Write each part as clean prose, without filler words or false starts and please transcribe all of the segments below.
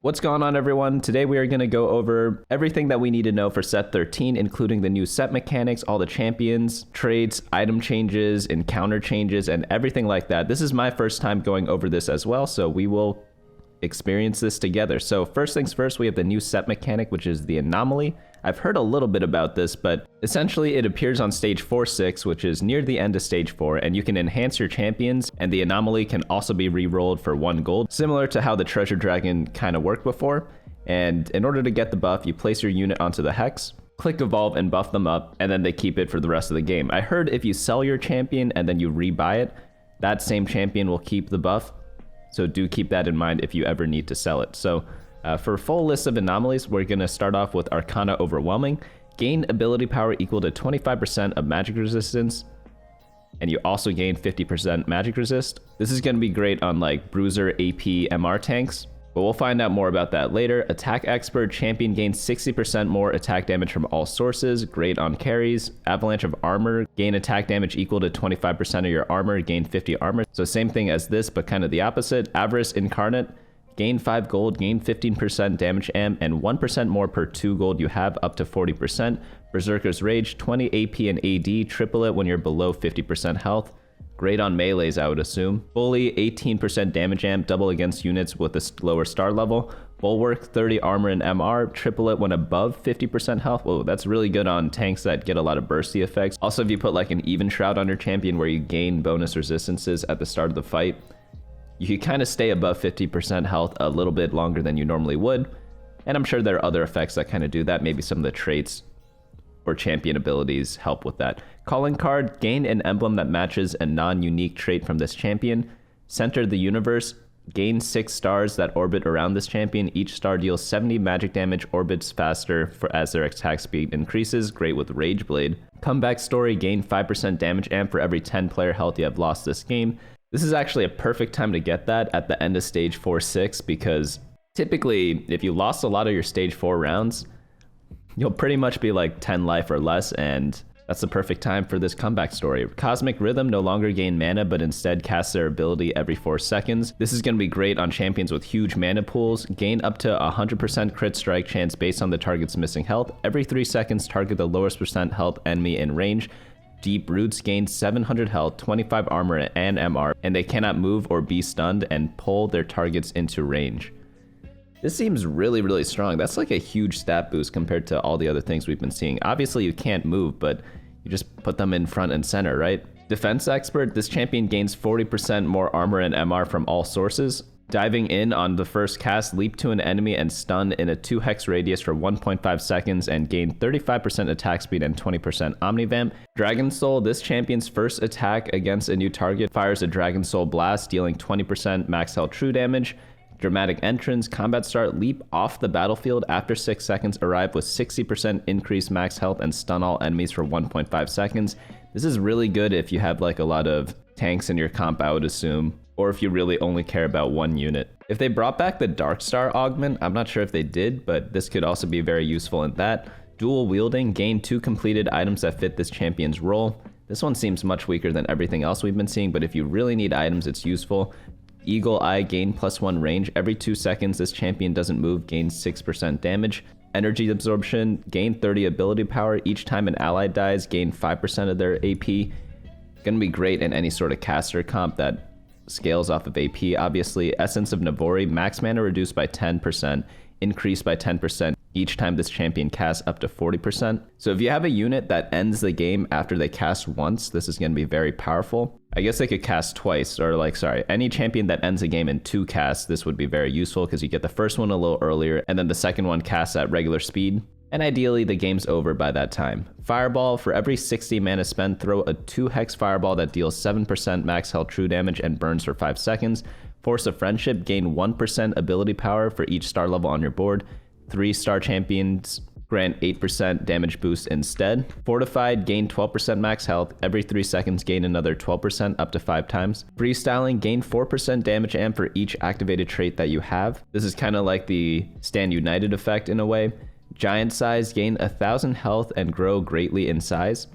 What's going on, everyone? Today we are going to go over everything that we need to know for set 13, including the new set mechanics, all the champions, traits, item changes, encounter changes, and everything like that. This is my first time going over this as well, so we will experience this together. So first things first, we have the new set mechanic, which is the anomaly. I've heard a little bit about this, but essentially it appears on stage 4-6, which is near the end of stage 4, and you can enhance your champions, and the anomaly can also be re-rolled for 1 gold, similar to how the treasure dragon kind of worked before. And in order to get the buff, you place your unit onto the hex, click evolve and buff them up, and then they keep it for the rest of the game. I heard if you sell your champion and then you rebuy it, that same champion will keep the buff. So do keep that in mind if you ever need to sell it. So for a full list of anomalies, we're going to start off with Arcana Overwhelming. Gain ability power equal to 25% of magic resistance, and you also gain 50% magic resist. This is going to be great on like Bruiser, AP, MR tanks, but we'll find out more about that later. Attack Expert, champion gains 60% more attack damage from all sources, great on carries. Avalanche of Armor, gain attack damage equal to 25% of your armor, gain 50 armor. So same thing as this, but kind of the opposite. Avarice Incarnate, gain 5 gold, gain 15% damage amp, and 1% more per 2 gold you have, up to 40%. Berserker's Rage, 20 AP and AD, triple it when you're below 50% health. Great on melees, I would assume. Bully, 18% damage amp, double against units with a lower star level. Bulwark, 30 armor and MR, triple it when above 50% health. Whoa, that's really good on tanks that get a lot of bursty effects. Also, if you put like an Even Shroud on your champion where you gain bonus resistances at the start of the fight, you can kind of stay above 50% health a little bit longer than you normally would. And I'm sure there are other effects that kind of do that. Maybe some of the traits or champion abilities help with that. Calling Card, gain an emblem that matches a non-unique trait from this champion. Center the Universe, gain 6 stars that orbit around this champion. Each star deals 70 magic damage, orbits faster as their attack speed increases. Great with Rage Blade. Comeback Story, gain 5% damage amp for every 10 player health you have lost this game. This is actually a perfect time to get that at the end of stage 4-6, because typically if you lost a lot of your stage 4 rounds, you'll pretty much be like 10 life or less, and that's the perfect time for this Comeback Story. Cosmic Rhythm, no longer gain mana, but instead cast their ability every 4 seconds. This is going to be great on champions with huge mana pools. Gain up to 100% crit strike chance based on the target's missing health. Every 3 seconds, target the lowest percent health enemy in range. Deep Roots, gain 700 health, 25 armor and MR, and they cannot move or be stunned and pull their targets into range. This seems really, really strong. That's like a huge stat boost compared to all the other things we've been seeing. Obviously, you can't move, but you just put them in front and center, right? Defense Expert, this champion gains 40% more armor and MR from all sources. Diving in on the first cast, leap to an enemy and stun in a 2 hex radius for 1.5 seconds and gain 35% attack speed and 20% Omnivamp. Dragon Soul, this champion's first attack against a new target fires a Dragon Soul Blast, dealing 20% max health true damage. Dramatic Entrance, combat start, leap off the battlefield after 6 seconds, arrive with 60% increased max health and stun all enemies for 1.5 seconds. This is really good if you have like a lot of tanks in your comp, I would assume, or if you really only care about one unit. If they brought back the Dark Star augment, I'm not sure if they did, but this could also be very useful in that. Dual Wielding, gain 2 completed items that fit this champion's role. This one seems much weaker than everything else we've been seeing, but if you really need items, it's useful. Eagle Eye, gain +1 range. Every 2 seconds this champion doesn't move, gains 6% damage. Energy Absorption, gain 30 ability power. Each time an ally dies, gain 5% of their AP. Gonna be great in any sort of caster comp that scales off of AP, obviously. Essence of Navori, max mana reduced by 10%, increased by 10% each time this champion casts, up to 40%. So if you have a unit that ends the game after they cast once, this is going to be very powerful. I guess they could cast twice, or any champion that ends a game in 2 casts, this would be very useful because you get the first one a little earlier and then the second one casts at regular speed. And ideally the game's over by that time. Fireball, for every 60 mana spent, throw a 2 hex fireball that deals 7% max health true damage and burns for 5 seconds. Force of Friendship, gain 1% ability power for each star level on your board. 3-star champions grant 8% damage boost instead. Fortified, gain 12% max health. Every 3 seconds, gain another 12% up to 5 times. Freestyling, gain 4% damage amp for each activated trait that you have. This is kind of like the Stand United effect in a way. Giant Size, gain 1,000 health and grow greatly in size.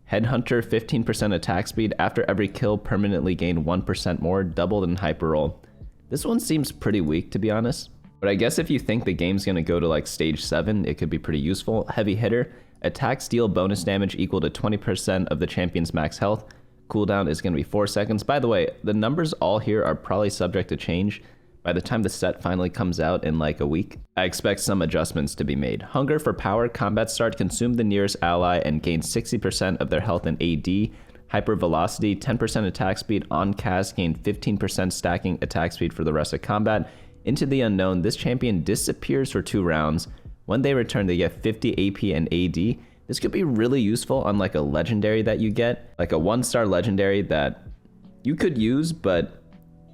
Headhunter, 15% attack speed. After every kill, permanently gain 1% more, doubled in hyper roll. This one seems pretty weak, to be honest. But I guess if you think the game's gonna go to like stage 7, it could be pretty useful. Heavy hitter, attacks deal bonus damage equal to 20% of the champion's max health. Cooldown is gonna be 4 seconds. By the way, the numbers all here are probably subject to change. By the time the set finally comes out in like a week, I expect some adjustments to be made. Hunger for power, combat start, consume the nearest ally and gain 60% of their health in AD. Hyper velocity, 10% attack speed, on cast, gain 15% stacking attack speed for the rest of combat. Into the unknown, this champion disappears for 2 rounds. When they return, they get 50 AP and AD. This could be really useful on like a legendary that you get, like a 1-star legendary that you could use, but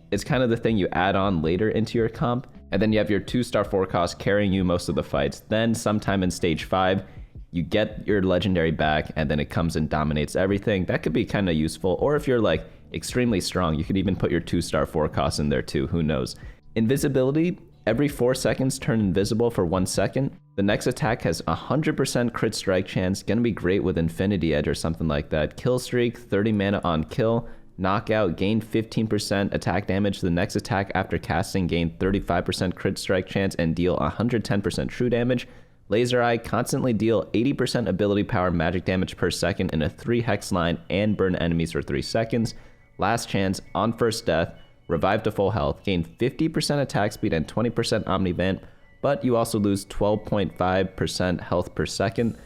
it's kind of the thing you add on later into your comp. And then you have your 2-star 4 cost carrying you most of the fights. Then sometime in stage 5, you get your legendary back and then it comes and dominates everything. That could be kind of useful. Or if you're like extremely strong, you could even put your 2-star 4 cost in there too, who knows. Invisibility, every 4 seconds turn invisible for 1 second. The next attack has 100% crit strike chance, gonna be great with Infinity Edge or something like that. Kill streak, 30 mana on kill. Knockout, gain 15% attack damage. The next attack after casting, gain 35% crit strike chance and deal 110% true damage. Laser Eye, constantly deal 80% ability power magic damage per second in a 3 hex line and burn enemies for 3 seconds. Last chance, on first death, revive to full health, gain 50% attack speed and 20% omnivamp, but you also lose 12.5% health per second.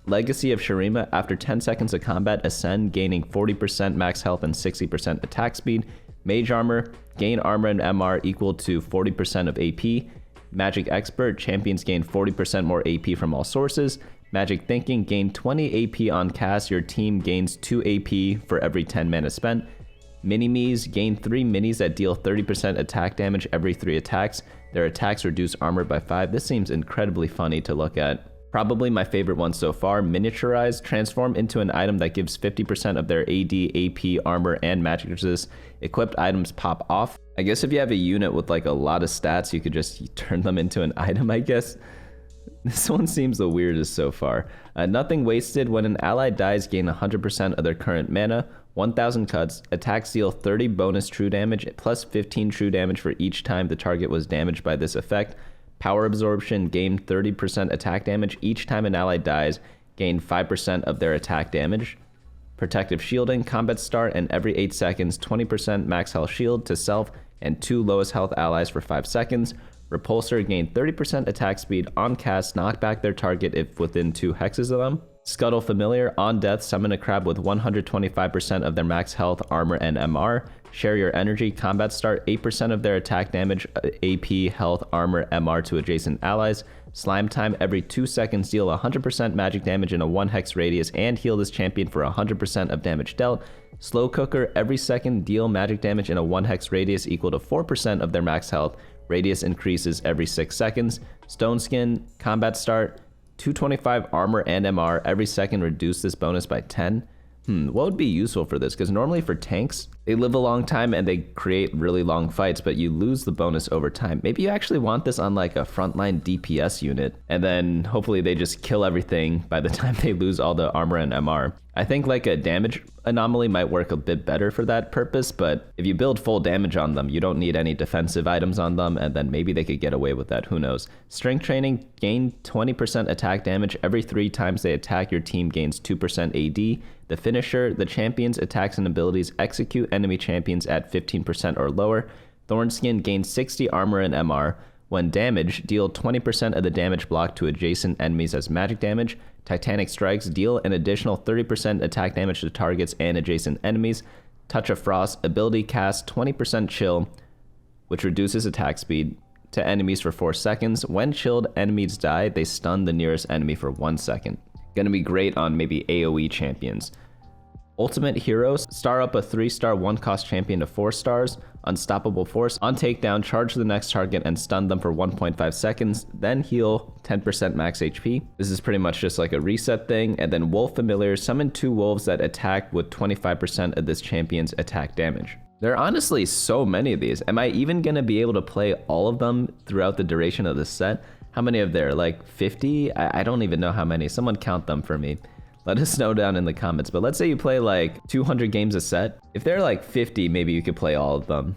Legacy of Shurima, after 10 seconds of combat, ascend, gaining 40% max health and 60% attack speed. Mage Armor, gain armor and MR equal to 40% of AP. Magic Expert, champions gain 40% more AP from all sources. Magic Thinking, gain 20 AP on cast, your team gains 2 AP for every 10 mana spent. Mini-Me's, gain 3 minis that deal 30% attack damage every 3 attacks. Their attacks reduce armor by 5. This seems incredibly funny to look at. Probably my favorite one so far, Miniaturize, transform into an item that gives 50% of their AD, AP, armor, and magic resist. Equipped items pop off. I guess if you have a unit with like a lot of stats, you could just turn them into an item, I guess. This one seems the weirdest so far. Nothing wasted, when an ally dies, gain 100% of their current mana. 1000 cuts, attacks deal 30 bonus true damage, plus 15 true damage for each time the target was damaged by this effect. Power Absorption, gain 30% attack damage each time an ally dies, gain 5% of their attack damage. Protective Shielding, combat start, and every 8 seconds, 20% max health shield to self and 2 lowest health allies for 5 seconds. Repulsor, gain 30% attack speed on cast, knock back their target if within 2 hexes of them. Scuttle Familiar, on death, summon a crab with 125% of their max health, armor, and MR. Share your energy, combat start, 8% of their attack damage, AP, health, armor, MR to adjacent allies. Slime Time, every 2 seconds deal 100% magic damage in a 1 hex radius and heal this champion for 100% of damage dealt. Slow Cooker, every second deal magic damage in a 1 hex radius equal to 4% of their max health. Radius increases every 6 seconds. Stone Skin, combat start, 225 armor and MR, every second reduce this bonus by 10. What would be useful for this? Because normally for tanks, they live a long time and they create really long fights, but you lose the bonus over time. Maybe you actually want this on like a frontline DPS unit, and then hopefully they just kill everything by the time they lose all the armor and MR. I think like a damage anomaly might work a bit better for that purpose, but if you build full damage on them, you don't need any defensive items on them, and then maybe they could get away with that, who knows. Strength Training, gain 20% attack damage every 3 times they attack, your team gains 2% AD. The Finisher, the champion's attacks and abilities execute enemy champions at 15% or lower. Thornskin, gains 60 armor and MR. When damaged, deal 20% of the damage block to adjacent enemies as magic damage. Titanic Strikes, deal an additional 30% attack damage to targets and adjacent enemies. Touch of Frost, ability cast 20% chill, which reduces attack speed to enemies for 4 seconds. When chilled, enemies die, they stun the nearest enemy for 1 second. Gonna be great on maybe AoE champions. Ultimate Heroes, star up a 3-star 1-cost champion to 4 stars. Unstoppable Force, on takedown, charge the next target and stun them for 1.5 seconds, then heal 10% max HP. This is pretty much just like a reset thing. And then Wolf Familiar, summon 2 wolves that attack with 25% of this champion's attack damage. There are honestly so many of these. Am I even gonna be able to play all of them throughout the duration of this set? How many of there? Like 50? I don't even know how many. Someone count them for me. Let us know down in the comments. But let's say you play like 200 games a set. If there are like 50, maybe you could play all of them.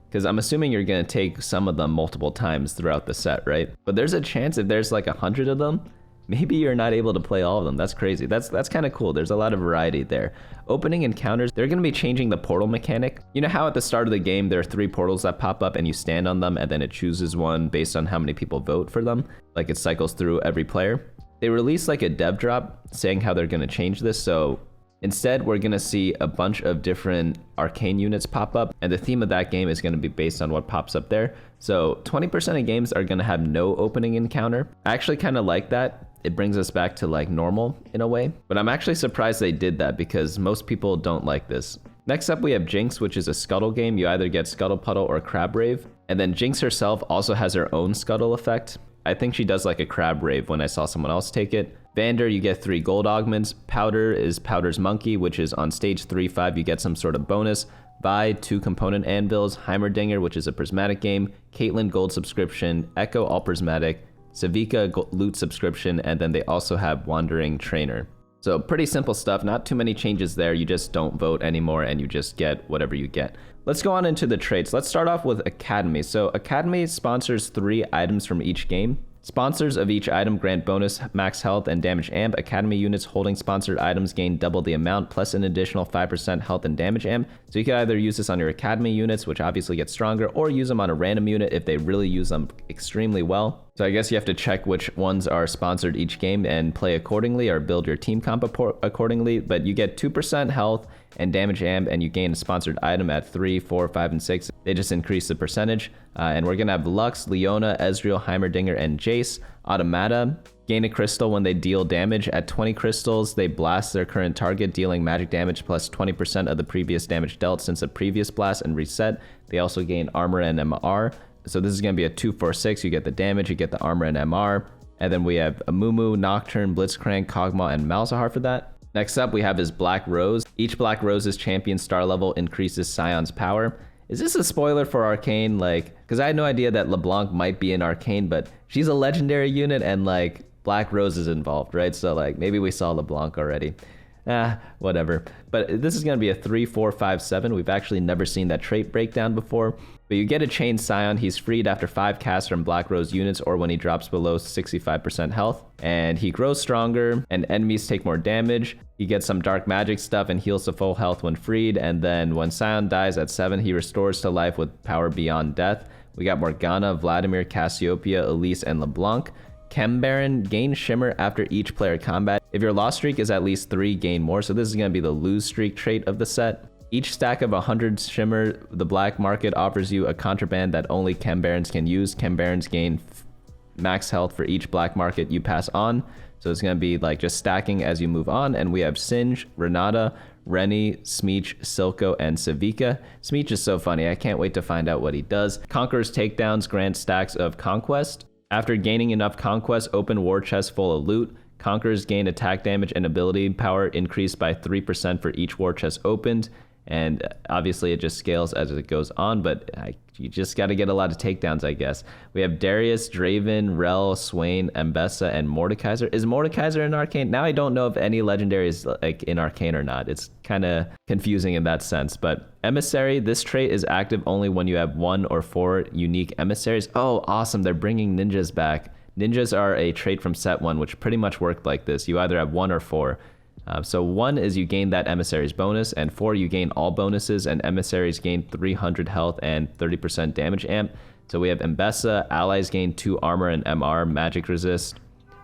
Because I'm assuming you're going to take some of them multiple times throughout the set, right? But there's a chance if there's like 100 of them, maybe you're not able to play all of them. That's crazy. That's kind of cool. There's a lot of variety there. Opening encounters, they're going to be changing the portal mechanic. You know how at the start of the game, there are 3 portals that pop up and you stand on them and then it chooses one based on how many people vote for them? Like it cycles through every player. They released like a dev drop saying how they're going to change this. So instead, we're going to see a bunch of different arcane units pop up, and the theme of that game is going to be based on what pops up there. So 20% of games are going to have no opening encounter. I actually kind of like that. It brings us back to like normal in a way, but I'm actually surprised they did that because most people don't like this. Next up, we have Jinx, which is a scuttle game. You either get Scuttle Puddle or Crab Rave, and then Jinx herself also has her own scuttle effect. I think she does like a Crab Rave when I saw someone else take it. Vander, you get 3 gold augments. Powder is Powder's Monkey, which is on stage 3-5, you get some sort of bonus. Vi, 2 component anvils. Heimerdinger, which is a prismatic game. Caitlyn, gold subscription. Echo, all prismatic. Savika, loot subscription. And then they also have Wandering Trainer. So pretty simple stuff, not too many changes there. You just don't vote anymore and you just get whatever you get. Let's go on into the traits. Let's start off with Academy. So Academy sponsors 3 items from each game. Sponsors of each item grant bonus max health and damage amp. Academy units holding sponsored items gain double the amount plus an additional 5% health and damage amp. So you can either use this on your Academy units, which obviously get stronger, or use them on a random unit if they really use them extremely well. So I guess you have to check which ones are sponsored each game and play accordingly or build your team comp accordingly. But you get 2% health and damage amp, and you gain a sponsored item at 3, 4, 5, and 6. They just increase the percentage. And we're gonna have Lux, Leona, Ezreal, Heimerdinger, and Jace. Automata gain a crystal when they deal damage. At 20 crystals, they blast their current target, dealing magic damage plus 20% of the previous damage dealt since the previous blast and reset. They also gain armor and MR. So this is gonna be a 2-4-6. You get the damage, you get the armor and MR. And then we have Amumu, Nocturne, Blitzcrank, Kog'Maw, and Malzahar for that. Next up, we have his Black Rose. Each Black Rose's champion star level increases Sion's power. Is this a spoiler for Arcane? Like, because I had no idea that LeBlanc might be in Arcane, but she's a legendary unit and like Black Rose is involved, right? So like maybe we saw LeBlanc already. Whatever. But this is going to be a 3-4-5-7. We've actually never seen that trait breakdown before. But you get a Chain Sion. He's freed after 5 casts from Black Rose units or when he drops below 65% health. And he grows stronger and enemies take more damage. He gets some dark magic stuff and heals to full health when freed. And then when Sion dies at 7, he restores to life with power beyond death. We got Morgana, Vladimir, Cassiopeia, Elise, and LeBlanc. Chem Baron, gain Shimmer after each player combat. If your loss streak is at least 3, gain more. So this is going to be the lose streak trait of the set. Each stack of 100 Shimmer, the black market offers you a contraband that only Chem Barons can use. Chem Barons gain max health for each black market you pass on. So it's going to be like just stacking as you move on. And we have Singe, Renata, Rennie, Smeech, Silco, and Savika. Smeech is so funny. I can't wait to find out what he does. Conqueror's Takedowns grant stacks of Conquest. After gaining enough Conquest, open war chests full of loot. Conquerors gain attack damage and ability power increased by 3% for each war chest opened. And obviously it just scales as it goes on, but you just got to get a lot of takedowns, I guess. We have Darius, Draven, Rel, Swain, Mbessa, and Mordekaiser. Is Mordekaiser in Arcane? Now I don't know if any legendary is like in Arcane or not. It's kind of confusing in that sense. But Emissary, this trait is active only when you have 1 or 4 unique emissaries. Oh, awesome. They're bringing ninjas back. Ninjas are a trait from set 1, which pretty much worked like this. You either have 1 or 4. So 1 is you gain that emissary's bonus, and 4 you gain all bonuses, and emissaries gain 300 health and 30% damage amp. So we have Mbessa, allies gain 2 armor and MR, magic resist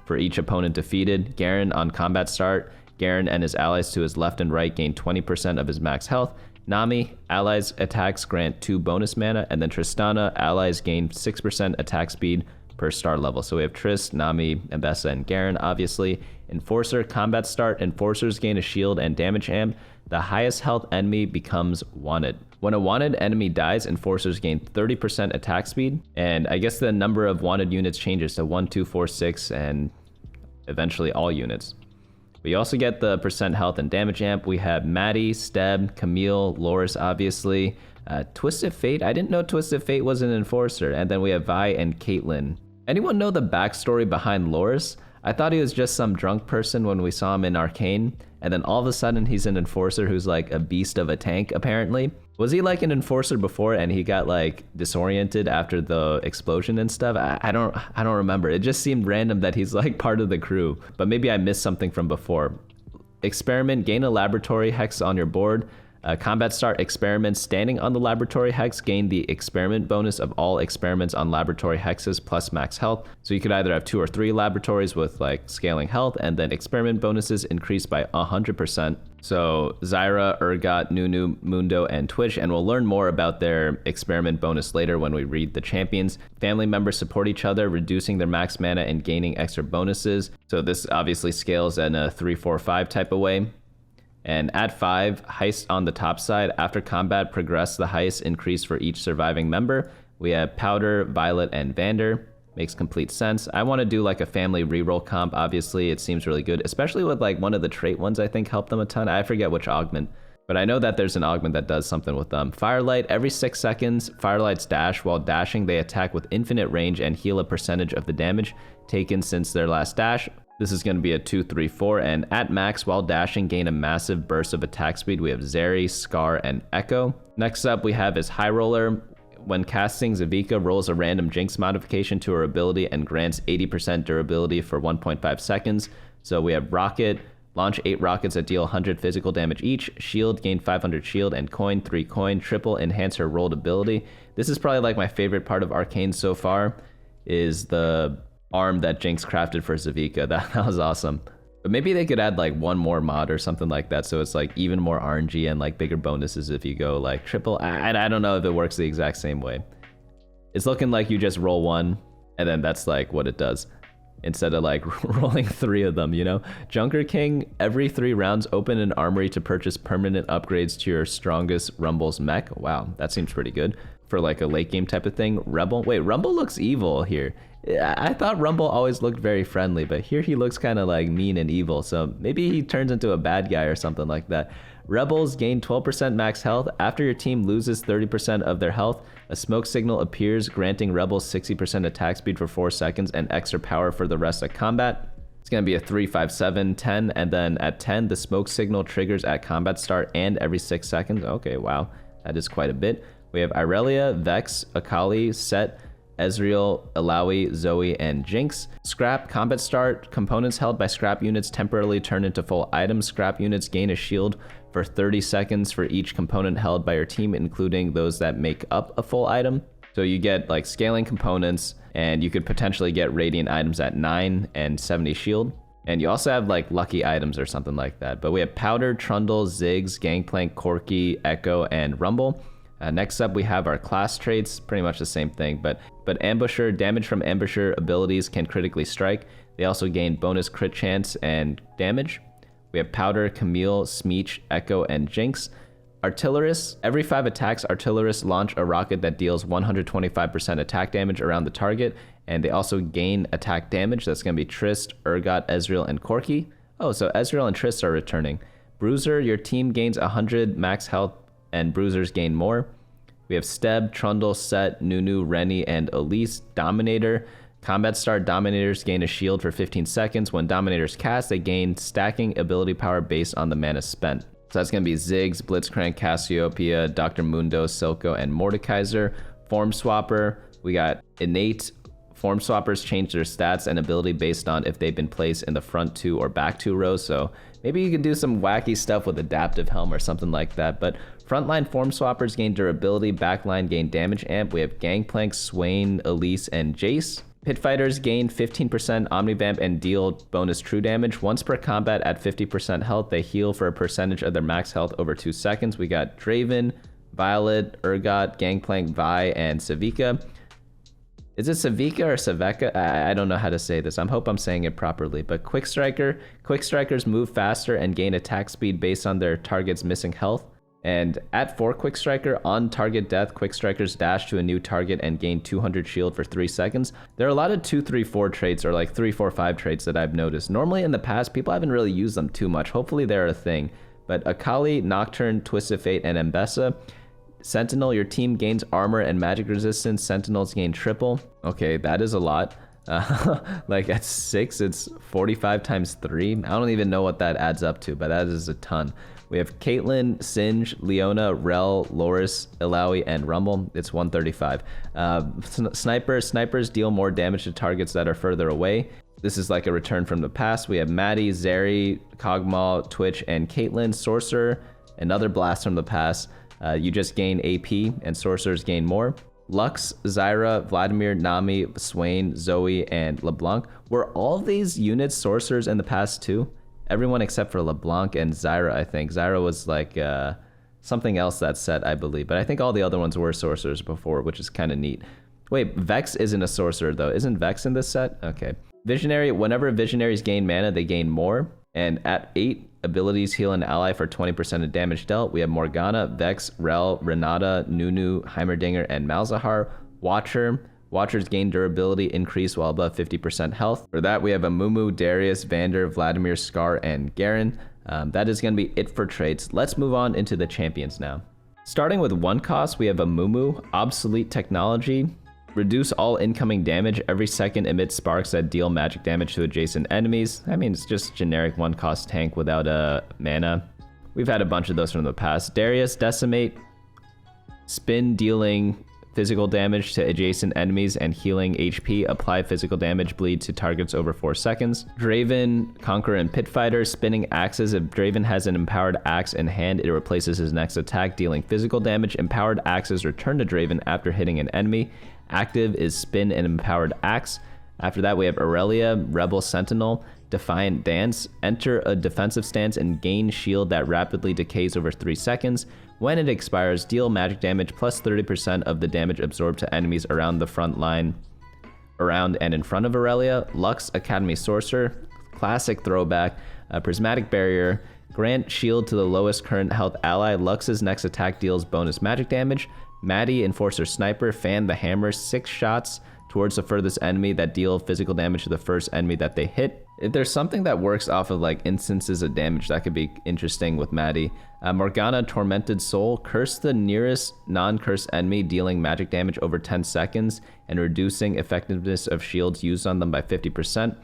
for each opponent defeated. Garen on combat start, Garen and his allies to his left and right gain 20% of his max health. Nami, allies attacks grant 2 bonus mana, and then Tristana, allies gain 6% attack speed per star level. So we have Triss, Nami, Mbessa, and Garen, obviously. Enforcer, combat start, enforcers gain a shield and damage amp. The highest health enemy becomes wanted. When a wanted enemy dies, enforcers gain 30% attack speed, and I guess the number of wanted units changes to 1, 2, 4, 6, and eventually all units. We also get the percent health and damage amp. We have Maddie, Steb, Camille, Loris, obviously. Twisted Fate, I didn't know Twisted Fate was an enforcer. And then we have Vi and Caitlyn. Anyone know the backstory behind Loris? I thought he was just some drunk person when we saw him in Arcane, and then all of a sudden he's an enforcer who's like a beast of a tank, apparently. Was he like an enforcer before and he got like disoriented after the explosion and stuff? I don't remember. It just seemed random that he's like part of the crew, but maybe I missed something from before. Experiment, gain a laboratory hex on your board. Combat start experiments standing on the laboratory hex gain the experiment bonus of all experiments on laboratory hexes plus max health. So you could either have 2 or 3 laboratories with like scaling health, and then experiment bonuses increase by 100%. So Zyra, Urgot, Nunu, Mundo, and Twitch, and we'll learn more about their experiment bonus later when we read the champions. Family members support each other, reducing their max mana and gaining extra bonuses. So this obviously scales in a 3-4-5 type of way. And at 5, heist on the top side. After combat, progress the heist increase for each surviving member. We have Powder, Violet, and Vander. Makes complete sense. I want to do like a family reroll comp. Obviously, it seems really good, especially with like one of the trait ones I think help them a ton. I forget which augment, but I know that there's an augment that does something with them. Firelight, every 6 seconds, Firelight's dash. While dashing, they attack with infinite range and heal a percentage of the damage taken since their last dash. This is going to be a 2-3-4, and at max, while dashing, gain a massive burst of attack speed. We have Zeri, Scar, and Echo. Next up, we have his High Roller. When casting, Zavika rolls a random Jinx modification to her ability and grants 80% durability for 1.5 seconds. So we have Rocket, launch 8 rockets that deal 100 physical damage each. Shield, gain 500 shield, and coin, 3 coin. Triple, enhance her rolled ability. This is probably like my favorite part of Arcane so far, is the arm that Jinx crafted for Zavika. That was awesome. But maybe they could add like one more mod or something like that, so it's like even more RNG and like bigger bonuses if you go like triple. I don't know if it works the exact same way. It's looking like you just roll 1 and then that's like what it does, instead of like rolling 3 of them, you know? Junker King, every 3 rounds open an armory to purchase permanent upgrades to your strongest Rumble's mech. Wow, that seems pretty good for like a late game type of thing. Rebel, wait, Rumble looks evil here. I thought Rumble always looked very friendly, but here he looks kind of like mean and evil, so maybe he turns into a bad guy or something like that. Rebels gain 12% max health. After your team loses 30% of their health, a smoke signal appears, granting Rebels 60% attack speed for 4 seconds and extra power for the rest of combat. It's going to be a 3, 5, 7, 10, and then at 10, the smoke signal triggers at combat start and every 6 seconds. Okay, wow, that is quite a bit. We have Irelia, Vex, Akali, Set, Ezreal, Illaoi, Zoe, and Jinx. Scrap, combat start. Components held by scrap units temporarily turn into full items. Scrap units gain a shield for 30 seconds for each component held by your team, including those that make up a full item. So you get like scaling components, and you could potentially get radiant items at 9 and 70 shield. And you also have like lucky items or something like that. But we have Powder, Trundle, Ziggs, Gangplank, Corki, Echo, and Rumble. Next up, we have our class traits, pretty much the same thing, but Ambusher, damage from Ambusher abilities can critically strike. They also gain bonus crit chance and damage. We have Powder, Camille, Smeech, Echo, and Jinx. Artillerist, every 5 attacks, Artillerists launch a rocket that deals 125% attack damage around the target, and they also gain attack damage. That's going to be Trist, Urgot, Ezreal, and Corki. Oh, so Ezreal and Trist are returning. Bruiser, your team gains 100 max health, and Bruisers gain more. We have Steb, Trundle, Set, Nunu, Rennie, and Elise. Dominator. Combat start, Dominators gain a shield for 15 seconds. When Dominators cast, they gain stacking ability power based on the mana spent. So that's going to be Ziggs, Blitzcrank, Cassiopeia, Dr. Mundo, Silco, and Mordekaiser. Form Swapper. We got Innate. Form Swappers change their stats and ability based on if they've been placed in the front 2 or back 2 rows. So maybe you can do some wacky stuff with Adaptive Helm or something like that. But frontline Form Swappers gain durability, backline gain damage amp. We have Gangplank, Swain, Elise, and Jace. Pit Fighters gain 15% Omnivamp and deal bonus true damage. Once per combat at 50% health, they heal for a percentage of their max health over 2 seconds. We got Draven, Violet, Urgot, Gangplank, Vi, and Savika. Is it Savika or Saveka? I don't know how to say this. I hope I'm saying it properly. But Quick Striker. Quick Strikers move faster and gain attack speed based on their target's missing health. And at 4 Quick Striker, on target death, Quick Strikers dash to a new target and gain 200 shield for 3 seconds. There are a lot of 2-3-4 traits or like 3-4-5 traits that I've noticed. Normally in the past, people haven't really used them too much. Hopefully they're a thing. But Akali, Nocturne, Twisted Fate, and Mbessa. Sentinel, your team gains armor and magic resistance. Sentinels gain triple. Okay, that is a lot. Like at 6, it's 45 times 3. I don't even know what that adds up to, but that is a ton. We have Caitlyn, Singe, Leona, Rel, Loris, Illaoi, and Rumble. It's 135. Snipers deal more damage to targets that are further away. This is like a return from the past. We have Maddie, Zeri, Kog'Maw, Twitch, and Caitlyn. Sorcerer, another blast from the past. You just gain AP, and sorcerers gain more. Lux, Zyra, Vladimir, Nami, Swain, Zoe, and LeBlanc. Were all these units sorcerers in the past too? Everyone except for LeBlanc and Zyra, I think. Zyra was like something else that set, I believe. But I think all the other ones were sorcerers before, which is kind of neat. Wait, Vex isn't a sorcerer though. Isn't Vex in this set? Okay. Visionary, whenever visionaries gain mana, they gain more. And at 8, abilities heal an ally for 20% of damage dealt. We have Morgana, Vex, Rel, Renata, Nunu, Heimerdinger, and Malzahar. Watcher. Watchers gain durability increase while above 50% health. For that, we have Amumu, Darius, Vander, Vladimir, Scar, and Garen. That is going to be it for traits. Let's move on into the champions now. Starting with 1 cost, we have Amumu, Obsolete Technology. Reduce all incoming damage. Every second emits sparks that deal magic damage to adjacent enemies. I mean, it's just generic 1 cost tank without a mana. We've had a bunch of those from the past. Darius, Decimate. Spin, dealing physical damage to adjacent enemies and healing HP. Apply physical damage bleed to targets over 4 seconds. Draven, Conqueror, and Pitfighter. Spinning axes. If Draven has an empowered axe in hand, it replaces his next attack, dealing physical damage. Empowered axes return to Draven after hitting an enemy. Active is spin and empowered axe. After that, we have Aurelia, Rebel Sentinel, Defiant Dance. Enter a defensive stance and gain shield that rapidly decays over 3 seconds. When it expires, deal magic damage plus 30% of the damage absorbed to enemies around the front line, around and in front of Aurelia. Lux, Academy Sorcerer, classic throwback. Prismatic Barrier, grant shield to the lowest current health ally. Lux's next attack deals bonus magic damage. Maddie, Enforcer Sniper, fan the hammer 6 shots towards the furthest enemy that deal physical damage to the first enemy that they hit. If there's something that works off of like instances of damage, that could be interesting with Maddie. Morgana, Tormented Soul, curse the nearest non-cursed enemy, dealing magic damage over 10 seconds and reducing effectiveness of shields used on them by 50%.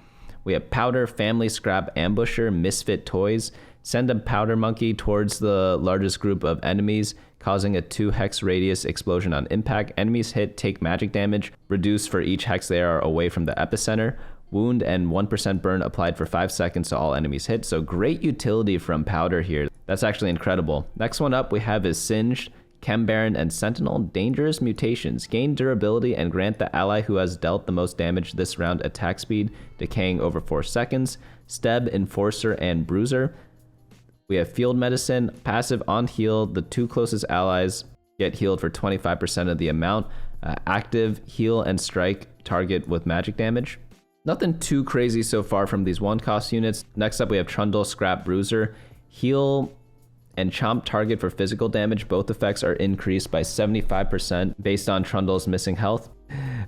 We have Powder, Family Scrap Ambusher, Misfit Toys. Send a powder monkey towards the largest group of enemies, causing a 2 hex radius explosion on impact. Enemies hit take magic damage, reduced for each hex they are away from the epicenter. Wound and 1% burn applied for 5 seconds to all enemies hit. So great utility from Powder here. That's actually incredible. Next one up we have is Singed, Chem Baron, and Sentinel. Dangerous Mutations. Gain durability and grant the ally who has dealt the most damage this round attack speed, decaying over 4 seconds. Steb, Enforcer, and Bruiser. We have Field Medicine, passive on heal. The 2 closest allies get healed for 25% of the amount. Active, heal and strike target with magic damage. Nothing too crazy so far from these 1 cost units. Next up we have Trundle, Scrap Bruiser. Heal and chomp target for physical damage. Both effects are increased by 75% based on Trundle's missing health.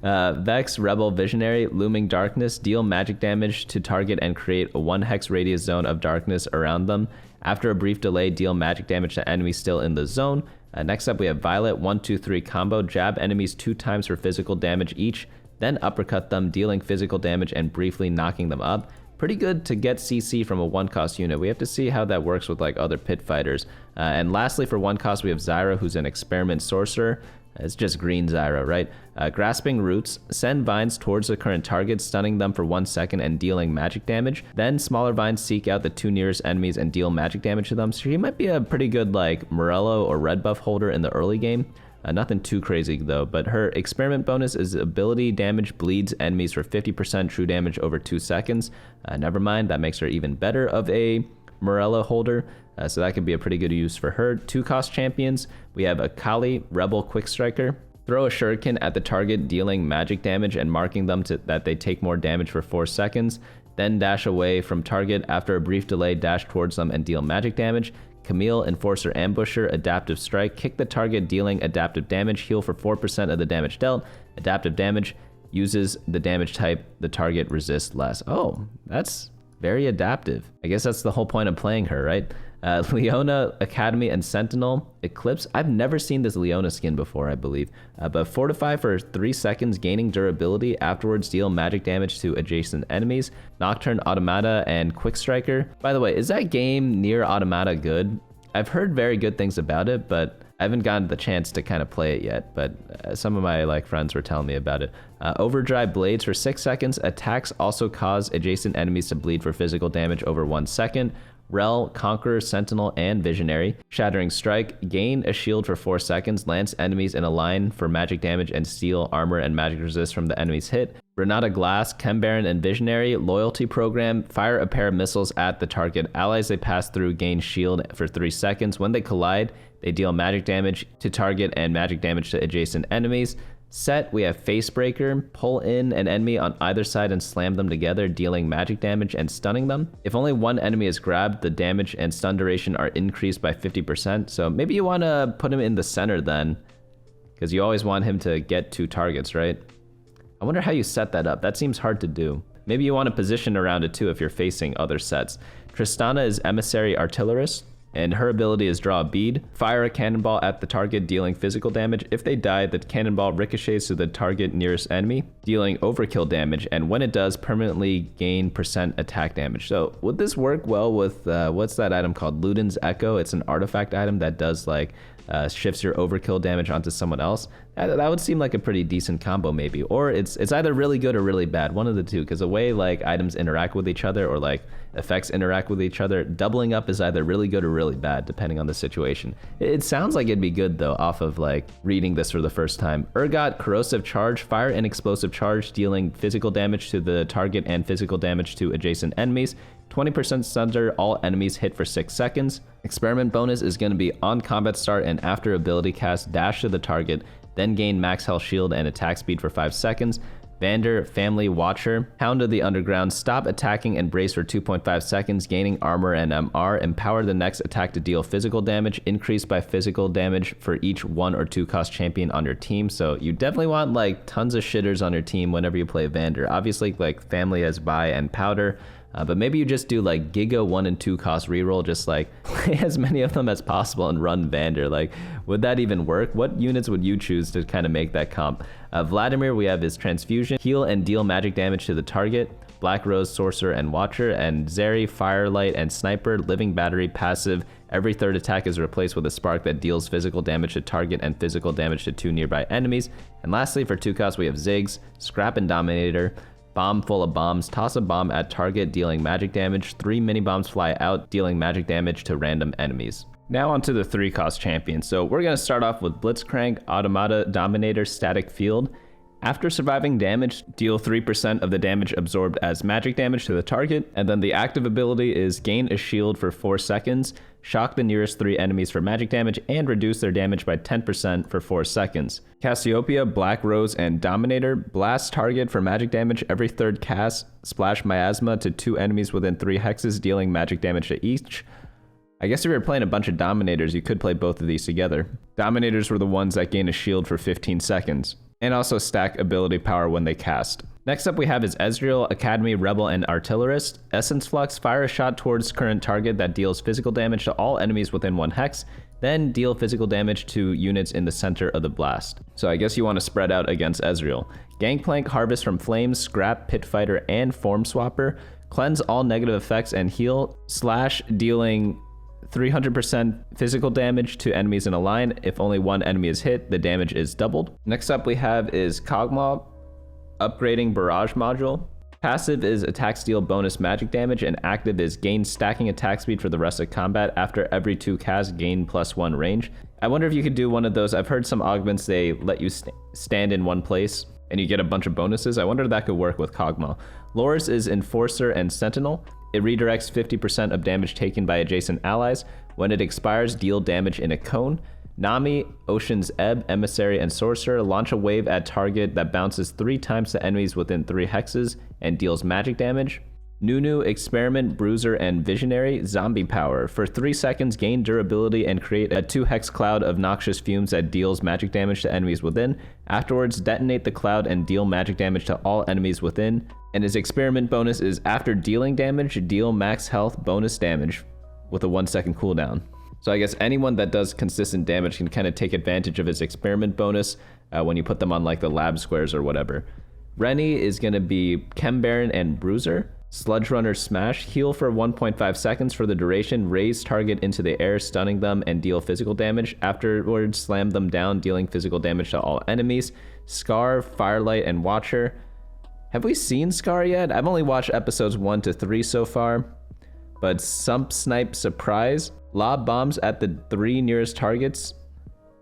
Vex, Rebel Visionary, Looming Darkness. Deal magic damage to target and create a 1 hex radius zone of darkness around them. After a brief delay, deal magic damage to enemies still in the zone. Next up, we have Violet, 1-2-3 combo. Jab enemies 2 times for physical damage each, then uppercut them, dealing physical damage and briefly knocking them up. Pretty good to get CC from a 1 cost unit. We have to see how that works with like other pit fighters. And lastly, for 1 cost, we have Zyra, who's an experiment sorcerer. It's just green Zyra, right? Grasping Roots. Send vines towards the current target, stunning them for 1 second and dealing magic damage. Then smaller vines seek out the 2 nearest enemies and deal magic damage to them. So she might be a pretty good like Morello or red buff holder in the early game. Nothing too crazy though, but her experiment bonus is ability damage bleeds enemies for 50% true damage over 2 seconds. Never mind, that makes her even better of a Morello holder. So that could be a pretty good use for her. 2 cost champions, we have Akali, Rebel Quick Striker. Throw a shuriken at the target, dealing magic damage and marking them that they take more damage for 4 seconds. Then dash away from target. After a brief delay, dash towards them and deal magic damage. Camille, Enforcer Ambusher, Adaptive Strike. Kick the target, dealing adaptive damage. Heal for 4% of the damage dealt. Adaptive damage uses the damage type the target resists less. Oh, that's very adaptive. I guess that's the whole point of playing her, right? Leona, Academy, and Sentinel. Eclipse. I've never seen this Leona skin before, I believe. But Fortify for 3 seconds, gaining durability. Afterwards, deal magic damage to adjacent enemies. Nocturne, Automata, and Quick Striker. By the way, is that game Nier Automata good? I've heard very good things about it, but I haven't gotten the chance to kind of play it yet, but some of my friends were telling me about it. Overdrive Blades for 6 seconds. Attacks also cause adjacent enemies to bleed for physical damage over 1 second. Rel, Conqueror, Sentinel, and Visionary. Shattering Strike. Gain a shield for 4 seconds. Lance enemies in a line for magic damage and steal armor and magic resist from the enemy's hit. Renata Glass, Chembaron, and Visionary. Loyalty Program. Fire a pair of missiles at the target allies they pass through. Gain shield for 3 seconds. When they collide, they deal magic damage to target and magic damage to adjacent enemies. Set, we have Facebreaker. Pull in an enemy on either side and slam them together, dealing magic damage and stunning them. If only one enemy is grabbed, the damage and stun duration are increased by 50%. So maybe you want to put him in the center then, because you always want him to get 2 targets, right? I wonder how you set that up. That seems hard to do. Maybe you want to position around it too if you're facing other sets. Tristana is Emissary Artillerist, and her ability is Draw a Bead. Fire a cannonball at the target, dealing physical damage. If they die, the cannonball ricochets to the target nearest enemy, dealing overkill damage, and when it does, permanently gain % attack damage. So would this work well with, what's that item called? Luden's Echo. It's an artifact item that does like, shifts your overkill damage onto someone else. That would seem like a pretty decent combo maybe. Or it's either really good or really bad, one of the two, because the way like items interact with each other or like effects interact with each other, doubling up is either really good or really bad depending on the situation. It sounds like it'd be good though off of like reading this for the first time. Urgot, Corrosive Charge. Fire an explosive charge, dealing physical damage to the target and physical damage to adjacent enemies. 20% stuns all enemies hit for 6 seconds. Experiment bonus is going to be on combat start and after ability cast, dash to the target, then gain max health shield and attack speed for 5 seconds. Vander, Family Watcher. Hound of the Underground. Stop attacking and brace for 2.5 seconds, gaining armor and MR. Empower the next attack to deal physical damage. Increased by physical damage for each 1 or 2 cost champion on your team. So you definitely want like tons of shitters on your team whenever you play Vander. Obviously like Family has Buy and Powder. But maybe you just do like Giga 1 and 2 cost reroll, just like play as many of them as possible and run Vander. Like, would that even work? What units would you choose to kind of make that comp? Vladimir, we have his Transfusion, heal and deal magic damage to the target. Black Rose, Sorcerer, and Watcher. And Zeri, Firelight, and Sniper, Living Battery, passive. Every third attack is replaced with a spark that deals physical damage to target and physical damage to 2 nearby enemies. And lastly, for 2 costs, we have Ziggs, Scrap, and Dominator. Bomb full of bombs. Toss a bomb at target, dealing magic damage. 3 mini bombs fly out, dealing magic damage to random enemies. Now onto the 3 cost champions. So we're going to start off with Blitzcrank, Automata, Dominator, Static Field. After surviving damage, deal 3% of the damage absorbed as magic damage to the target, and then the active ability is gain a shield for 4 seconds, shock the nearest 3 enemies for magic damage, and reduce their damage by 10% for 4 seconds. Cassiopeia, Black Rose, and Dominator. Blast target for magic damage every third cast. Splash Miasma to 2 enemies within 3 hexes, dealing magic damage to each. I guess if you're playing a bunch of Dominators, you could play both of these together. Dominators were the ones that gain a shield for 15 seconds. And also stack ability power when they cast. Next up we have is Ezreal, Academy, Rebel, and Artillerist. Essence Flux, fire a shot towards current target that deals physical damage to all enemies within 1 hex, then deal physical damage to units in the center of the blast. So I guess you want to spread out against Ezreal. Gangplank, Harvest from Flames, Scrap, Pit Fighter, and Form Swapper. Cleanse all negative effects and heal, slash dealing 300% physical damage to enemies in a line. If only 1 enemy is hit, the damage is doubled. Next up we have is Kog'Maw, upgrading Barrage Module. Passive is attack steal bonus magic damage, and active is gain stacking attack speed for the rest of combat. After every 2 casts, gain +1 range. I wonder if you could do one of those. I've heard some augments, they let you stand in one place and you get a bunch of bonuses. I wonder if that could work with Kog'Maw. Loris is Enforcer and Sentinel. It redirects 50% of damage taken by adjacent allies. When it expires, deal damage in a cone. Nami, Ocean's Ebb, Emissary, and Sorcerer. Launch a wave at target that bounces 3 times to enemies within 3 hexes and deals magic damage. Nunu, Experiment, Bruiser, and Visionary. Zombie Power. For 3 seconds, gain durability and create a 2-hex cloud of noxious fumes that deals magic damage to enemies within. Afterwards, detonate the cloud and deal magic damage to all enemies within. And his Experiment bonus is after dealing damage, deal max health bonus damage. with a 1-second cooldown. So I guess anyone that does consistent damage can kind of take advantage of his experiment bonus when you put them on like the lab squares or whatever. Rennie is going to be Chem Baron and Bruiser. Sludge Runner Smash, heal for 1.5 seconds for the duration, raise target into the air, stunning them and deal physical damage. Afterwards, slam them down, dealing physical damage to all enemies. Scar, Firelight, and Watcher. Have we seen Scar yet? I've only watched episodes 1 to 3 so far. But Sump Snipe Surprise, lob bombs at the 3 nearest targets,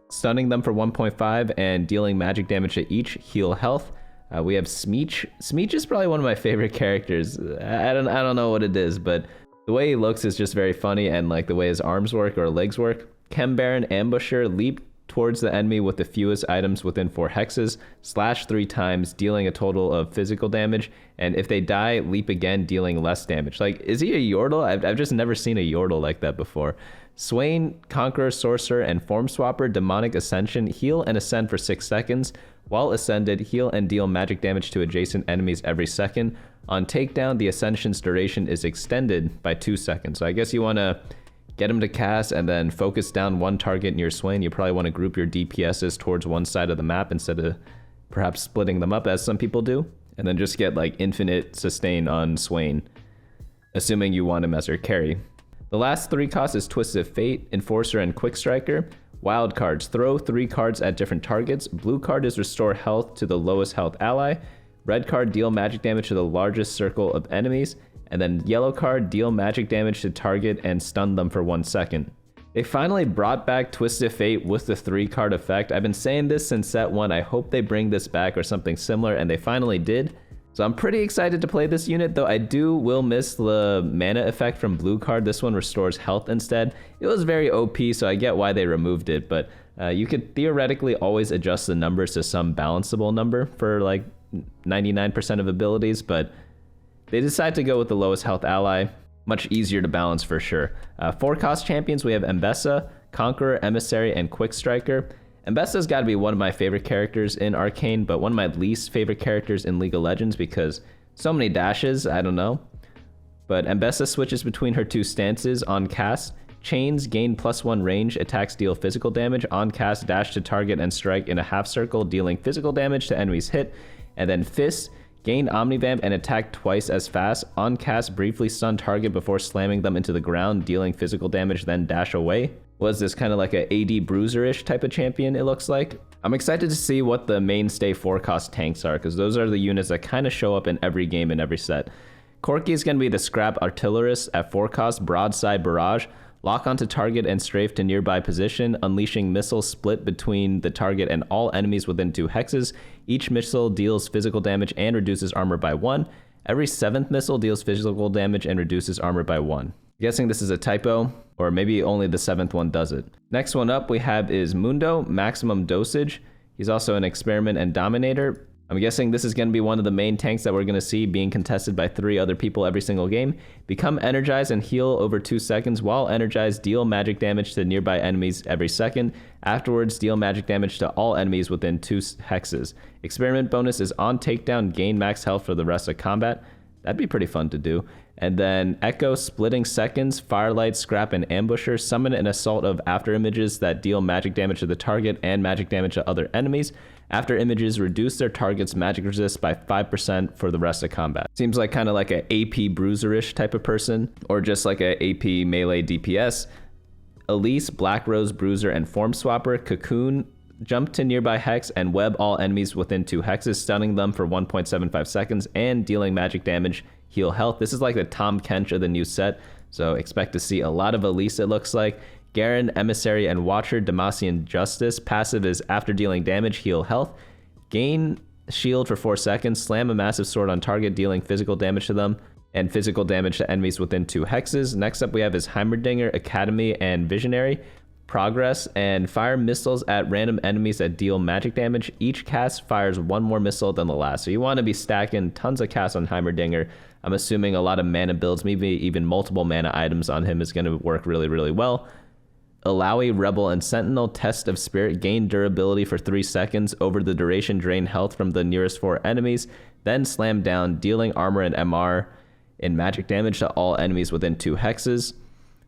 stunning them for 1.5 and dealing magic damage to each, heal health. We have Smeech. Smeech is probably one of my favorite characters. I don't know what it is, but the way he looks is just very funny, and like the way his arms work or legs work. Chem Baron Ambusher, leap towards the enemy with the fewest items within 4 hexes, slash 3 times, dealing a total of physical damage, and if they die, leap again, dealing less damage. Like, is he a Yordle? I've just never seen a Yordle like that before. Swain, Conqueror, Sorcerer, and Form Swapper, Demonic Ascension, heal and ascend for 6 seconds. While ascended, heal and deal magic damage to adjacent enemies every second. On takedown, the Ascension's duration is extended by 2 seconds. So I guess you want to get him to cast and then focus down one target near Swain. You probably want to group your DPSs towards one side of the map instead of perhaps splitting them up as some people do. And then just get like infinite sustain on Swain, assuming you want him as your carry. The last 3 costs is Twisted Fate, Enforcer, and Quick Striker. Wild cards, throw 3 cards at different targets. Blue card is restore health to the lowest health ally. Red card, deal magic damage to the largest circle of enemies. And then yellow card, deal magic damage to target and stun them for 1 second. They finally brought back Twisted Fate with the 3 card effect. I've been saying this since set 1. I hope they bring this back or something similar, and they finally did. So I'm pretty excited to play this unit, though I will miss the mana effect from blue card. This one restores health instead. It was very OP, so I get why they removed it, but you could theoretically always adjust the numbers to some balanceable number for like 99% of abilities, but they decided to go with the lowest health ally. Much easier to balance for sure. 4 cost champions, we have Mbessa, Conqueror, Emissary, and Quick Striker. Mbessa's got to be one of my favorite characters in Arcane, but one of my least favorite characters in League of Legends because so many dashes, I don't know. But Mbessa switches between her 2 stances. On cast, chains, gain +1 range, attacks deal physical damage. On cast, dash to target and strike in a half circle, dealing physical damage to enemies hit. And then fist, gain Omnivamp and attack twice as fast. On cast, briefly stun target before slamming them into the ground, dealing physical damage, then dash away. Was this kind of like a AD Bruiser-ish type of champion, it looks like. I'm excited to see what the mainstay 4-cost tanks are, because those are the units that kind of show up in every game and every set. Corki is going to be the Scrap Artillerist at 4-cost, Broadside Barrage. Lock onto target and strafe to nearby position, unleashing missiles split between the target and all enemies within 2 hexes. Each missile deals physical damage and reduces armor by 1. Every 7th missile deals physical damage and reduces armor by 1. I'm guessing this is a typo, or maybe only the 7th one does it. Next one up we have is Mundo, Maximum Dosage. He's also an Experiment and Dominator. I'm guessing this is going to be one of the main tanks that we're going to see being contested by 3 other people every single game. Become energized and heal over 2 seconds. While energized, deal magic damage to nearby enemies every second. Afterwards, deal magic damage to all enemies within 2 hexes. Experiment bonus is on takedown, gain max health for the rest of combat. That'd be pretty fun to do. And then Echo, Splitting Seconds, Firelight, Scrap, and Ambusher. Summon an assault of after images that deal magic damage to the target and magic damage to other enemies. After images reduce their target's magic resist by 5% for the rest of combat. Seems like kind of like an AP Bruiser-ish type of person, or just like a AP melee DPS. Elise, Black Rose, Bruiser, and Form Swapper. Cocoon, jump to nearby hex and web all enemies within 2 hexes, stunning them for 1.75 seconds and dealing magic damage, heal health. This is like the Tom Kench of the new set, so expect to see a lot of Elise, it looks like. Garen, Emissary, and Watcher, Demacian Justice. Passive is after dealing damage, heal health. Gain shield for 4 seconds. Slam a massive sword on target, dealing physical damage to them and physical damage to enemies within 2 hexes. Next up we have is Heimerdinger, Academy, and Visionary. Progress and fire missiles at random enemies that deal magic damage. Each cast fires 1 more missile than the last. So you want to be stacking tons of casts on Heimerdinger. I'm assuming a lot of mana builds, maybe even multiple mana items on him is going to work really, really well. Alawi, Rebel, and Sentinel, Test of Spirit, gain durability for 3 seconds. Over the duration, drain health from the nearest 4 enemies. Then slam down, dealing armor and MR in magic damage to all enemies within 2 hexes.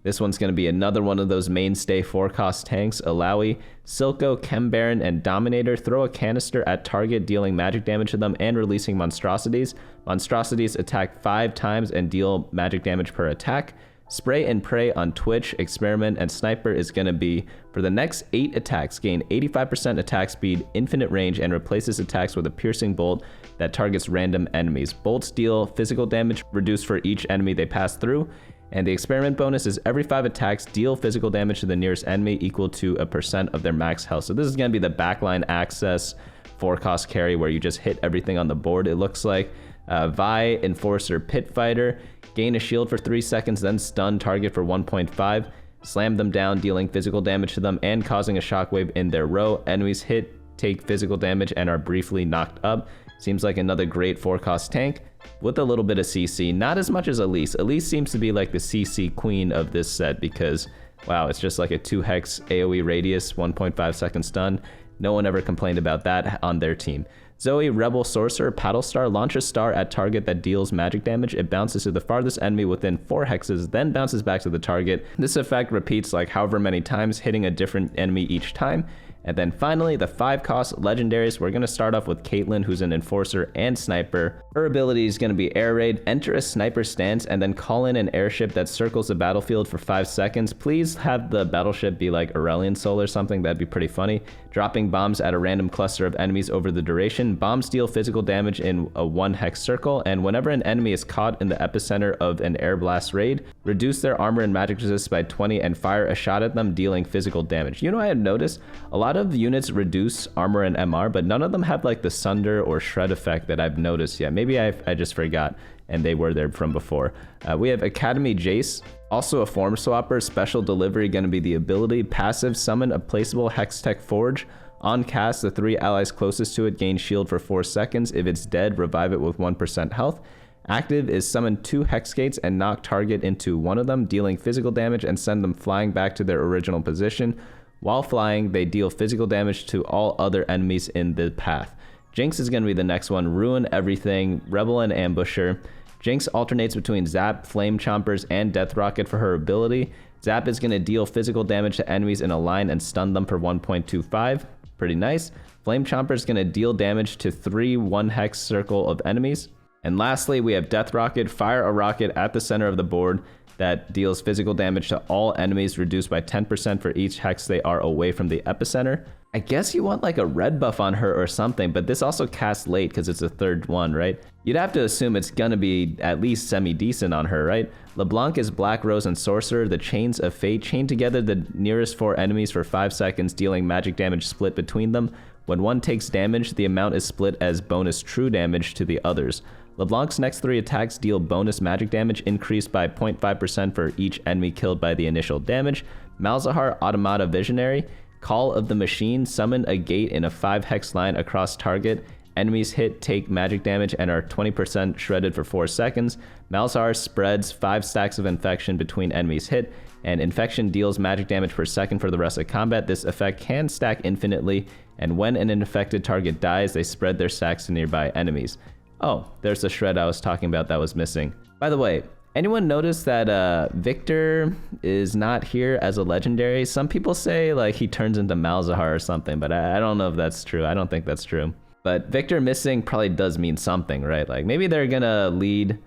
This one's going to be another one of those mainstay 4-cost tanks. Alawi, Silco, Chem Baron, and Dominator throw a canister at target, dealing magic damage to them and releasing monstrosities. Monstrosities attack 5 times and deal magic damage per attack. Spray and Pray on Twitch, Experiment, and Sniper is going to be, for the next 8 attacks, gain 85% attack speed, infinite range, and replaces attacks with a piercing bolt that targets random enemies. Bolts deal physical damage reduced for each enemy they pass through. And the Experiment bonus is every 5 attacks, deal physical damage to the nearest enemy equal to a % of their max health. So this is going to be the backline access 4-cost carry where you just hit everything on the board, it looks like. Vi, Enforcer, Pit Fighter, gain a shield for 3 seconds, then stun target for 1.5. Slam them down, dealing physical damage to them and causing a shockwave in their row. Enemies hit, take physical damage, and are briefly knocked up. Seems like another great 4-cost tank with a little bit of CC. Not as much as Elise. Elise seems to be like the CC queen of this set because, wow, it's just like a 2-hex AoE radius, 1.5 second stun. No one ever complained about that on their team. Zoe, Rebel, Sorcerer, Paddle Star, launch a star at target that deals magic damage. It bounces to the farthest enemy within 4 hexes, then bounces back to the target. This effect repeats like however many times, hitting a different enemy each time. And then finally, the 5-cost legendaries. We're going to start off with Caitlyn, who's an Enforcer and Sniper. Her ability is going to be Air Raid. Enter a sniper stance and then call in an airship that circles the battlefield for 5 seconds. Please have the battleship be like Aurelion Sol or something. That'd be pretty funny. Dropping bombs at a random cluster of enemies over the duration. Bombs deal physical damage in a 1-hex circle. And whenever an enemy is caught in the epicenter of an air blast raid, reduce their armor and magic resist by 20 and fire a shot at them, dealing physical damage. You know, I had noticed a lot of units reduce armor and MR, but none of them have like the Sunder or Shred effect that I've noticed yet. Maybe I just forgot and they were there from before. We have Academy Jace, also a form swapper. Special delivery going to be the ability. Passive, summon a placeable Hextech Forge. On cast, the 3 allies closest to it gain shield for 4 seconds. If it's dead, revive it with 1% health. Active is summon 2 Hex Gates and knock target into one of them, dealing physical damage and send them flying back to their original position. While flying, they deal physical damage to all other enemies in the path. Jinx is going to be the next one. Ruin everything. Rebel and Ambusher. Jinx alternates between Zap, Flame Chompers, and Death Rocket for her ability. Zap is going to deal physical damage to enemies in a line and stun them for 1.25. Pretty nice. Flame Chomper is going to deal damage to 3 1-hex circle of enemies. And lastly, we have Death Rocket. Fire a rocket at the center of the board that deals physical damage to all enemies, reduced by 10% for each hex they are away from the epicenter. I guess you want like a red buff on her or something, but this also casts late because it's a 3rd one, right? You'd have to assume it's gonna be at least semi-decent on her, right? LeBlanc is Black Rose and Sorcerer. The Chains of Fate chain together the nearest 4 enemies for 5 seconds, dealing magic damage split between them. When one takes damage, the amount is split as bonus true damage to the others. LeBlanc's next 3 attacks deal bonus magic damage, increased by 0.5% for each enemy killed by the initial damage. Malzahar, Automata Visionary. Call of the Machine, summon a gate in a 5-hex line across target. Enemies hit take magic damage and are 20% shredded for 4 seconds. Malzahar spreads 5 stacks of infection between enemies hit, and infection deals magic damage per second for the rest of combat. This effect can stack infinitely, and when an infected target dies, they spread their stacks to nearby enemies. Oh, there's the shred I was talking about that was missing. By the way, anyone notice that Victor is not here as a legendary? Some people say like he turns into Malzahar or something, but I don't know if that's true. I don't think that's true. But Victor missing probably does mean something, right? Like maybe they're gonna lead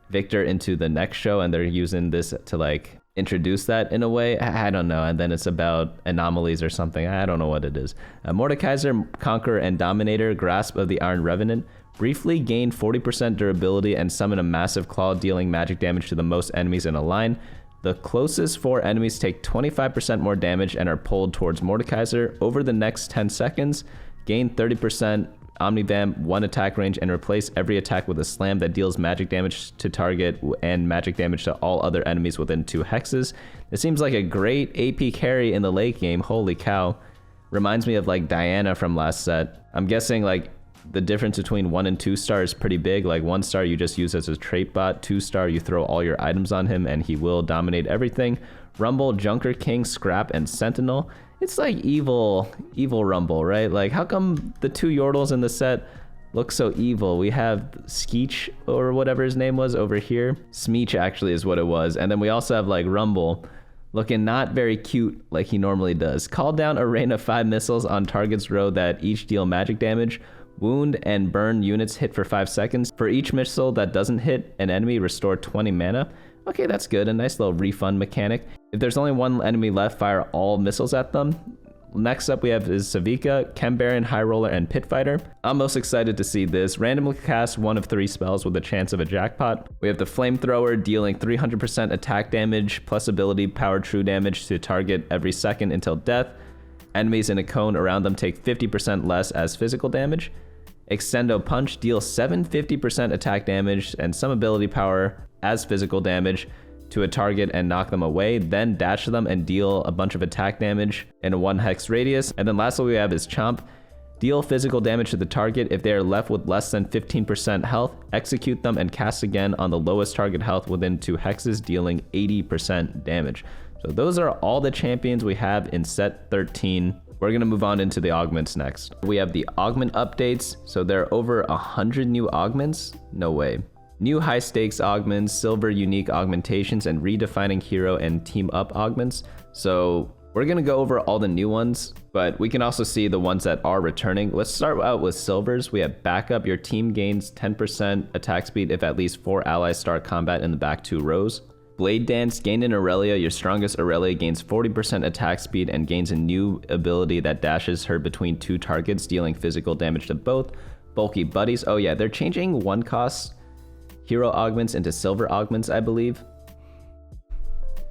Victor into the next show and they're using this to like introduce that in a way. I don't know. And then it's about anomalies or something. I don't know what it is. Mordekaiser, Conqueror, and Dominator, Grasp of the Iron Revenant. Briefly gain 40% durability and summon a massive claw, dealing magic damage to the most enemies in a line. The closest 4 enemies take 25% more damage and are pulled towards Mordekaiser. Over the next 10 seconds, gain 30% Omnivamp, 1 attack range, and replace every attack with a slam that deals magic damage to target and magic damage to all other enemies within 2 hexes. This seems like a great AP carry in the late game. Holy cow. Reminds me of like Diana from last set. I'm guessing like the difference between 1 and 2 star is pretty big. Like 1 star you just use as a trait bot, 2 star you throw all your items on him and he will dominate everything. Rumble, Junker King, Scrap, and Sentinel. It's like evil Rumble, right? Like how come the 2 Yordles in the set look so evil? We have Skeech or whatever his name was over here. Smeech actually is what it was. And then we also have like Rumble Looking not very cute like he normally does. Call down a rain of 5 missiles on target's row that each deal magic damage. Wound and burn units hit for 5 seconds. For each missile that doesn't hit an enemy, restore 20 mana. Okay, that's good. A nice little refund mechanic. If there's only one enemy left, fire all missiles at them. Next up we have is Savika, Chem Baron, High Roller, and Pit Fighter. I'm most excited to see this. Randomly cast 1 of 3 spells with a chance of a jackpot. We have the Flamethrower, dealing 300% attack damage plus ability power true damage to target every second until death. Enemies in a cone around them take 50% less as physical damage. Extendo Punch, deal 750% attack damage and some ability power as physical damage to a target and knock them away, then dash them and deal a bunch of attack damage in a 1 hex radius. And then lastly we have is Chomp. Deal physical damage to the target. If they are left with less than 15% health, execute them and cast again on the lowest target health within 2 hexes, dealing 80% damage. So those are all the champions we have in set 13. We're gonna move on into the augments next. We have the augment updates. So there are over 100 new augments. No way. New high stakes augments, silver unique augmentations, and redefining hero and team up augments. So we're gonna go over all the new ones, but we can also see the ones that are returning. Let's start out with silvers. We have backup. Your team gains 10% attack speed if at least 4 allies start combat in the back 2 rows. Blade Dance, gain an Aurelia. Your strongest Aurelia gains 40% attack speed and gains a new ability that dashes her between 2 targets, dealing physical damage to both. Bulky Buddies. Oh yeah, they're changing 1 cost hero augments into silver augments, I believe.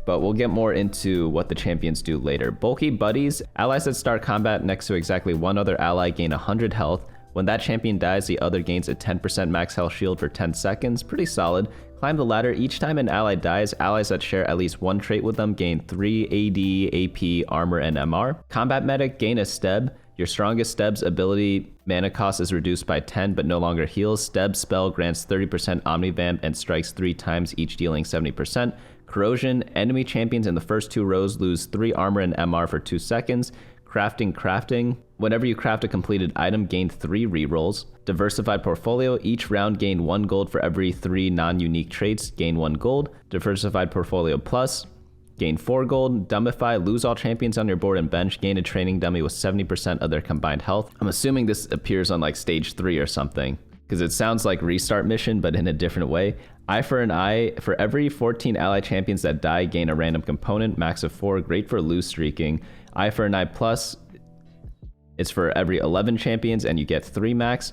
But we'll get more into what the champions do later. Bulky Buddies, allies that start combat next to exactly 1 other ally gain 100 health. When that champion dies, the other gains a 10% max health shield for 10 seconds. Pretty solid. Climb the ladder. Each time an ally dies, allies that share at least 1 trait with them gain 3 AD, AP, armor, and MR. Combat Medic, gain a Steb. Your strongest Steb's ability mana cost is reduced by 10 but no longer heals. Steb's spell grants 30% Omnivamp and strikes 3 times, each dealing 70%. Corrosion, enemy champions in the first 2 rows lose 3 armor and MR for 2 seconds. Crafting. Whenever you craft a completed item, gain 3 rerolls. Diversified Portfolio, each round gain 1 gold for every 3 non-unique traits, gain 1 gold. Diversified Portfolio Plus, gain 4 gold. Dumbify, lose all champions on your board and bench, gain a training dummy with 70% of their combined health. I'm assuming this appears on like stage 3 or something, because it sounds like Restart Mission, but in a different way. Eye for an Eye, for every 14 ally champions that die, gain a random component, max of 4, great for lose streaking. Eye for an Eye Plus, it's for every 11 champions and you get 3 max.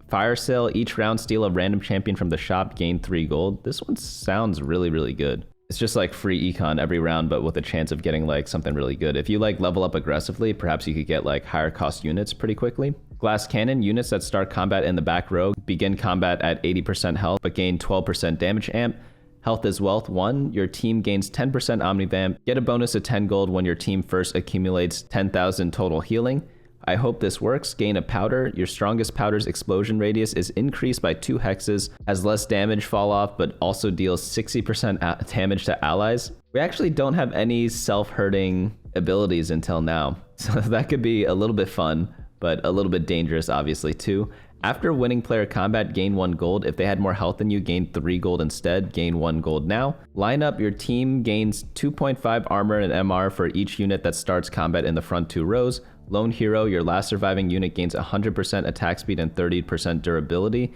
Fire Sale, each round steal a random champion from the shop, gain 3 gold. This one sounds really, really good. It's just like free econ every round, but with a chance of getting like something really good. If you like level up aggressively, perhaps you could get like higher cost units pretty quickly. Glass Cannon, units that start combat in the back row begin combat at 80% health, but gain 12% damage amp. Health is Wealth 1, your team gains 10% Omnivamp. Get a bonus of 10 gold when your team first accumulates 10,000 total healing. I hope this works. Gain a Powder. Your strongest powder's explosion radius is increased by 2 hexes, has less damage fall off, but also deals 60% damage to allies. We actually don't have any self-hurting abilities until now, so that could be a little bit fun, but a little bit dangerous obviously too. After winning player combat, gain 1 gold. If they had more health than you, gain 3 gold instead. Gain 1 gold now. Line up, your team gains 2.5 armor and MR for each unit that starts combat in the front 2 rows. Lone Hero, your last surviving unit gains 100% attack speed and 30% durability.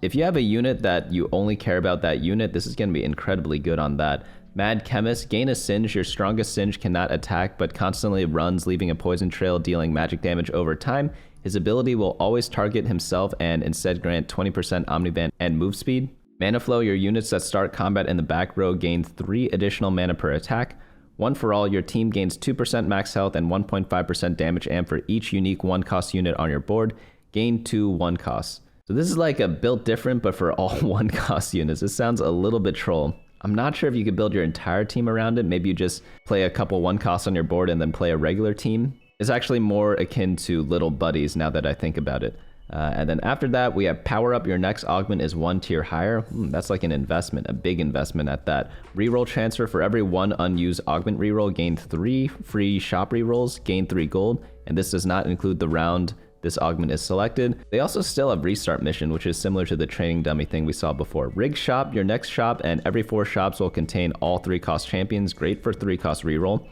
If you have a unit that you only care about that unit, this is going to be incredibly good on that. Mad Chemist, gain a Singe. Your strongest Singe cannot attack but constantly runs, leaving a poison trail, dealing magic damage over time. His ability will always target himself and instead grant 20% Omnivamp and move speed. Mana Flow, your units that start combat in the back row gain 3 additional mana per attack. One for All, your team gains 2% max health and 1.5% damage amp for each unique 1 cost unit on your board. Gain 2 1 costs. So this is like a built different but for all 1 cost units. This sounds a little bit troll. I'm not sure if you could build your entire team around it. Maybe you just play a couple 1 costs on your board and then play a regular team. It's actually more akin to Little Buddies now that I think about it. And then after that, we have Power Up. Your next augment is 1 tier higher. That's like an investment, a big investment at that. Reroll transfer, for every 1 unused augment reroll, gain 3 free shop rerolls, gain 3 gold. And this does not include the round this augment is selected. They also still have Restart Mission, which is similar to the training dummy thing we saw before. Rig Shop, your next shop, and every 4 shops will contain all 3 cost champions. Great for 3 cost reroll.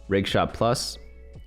Rig Shop Plus,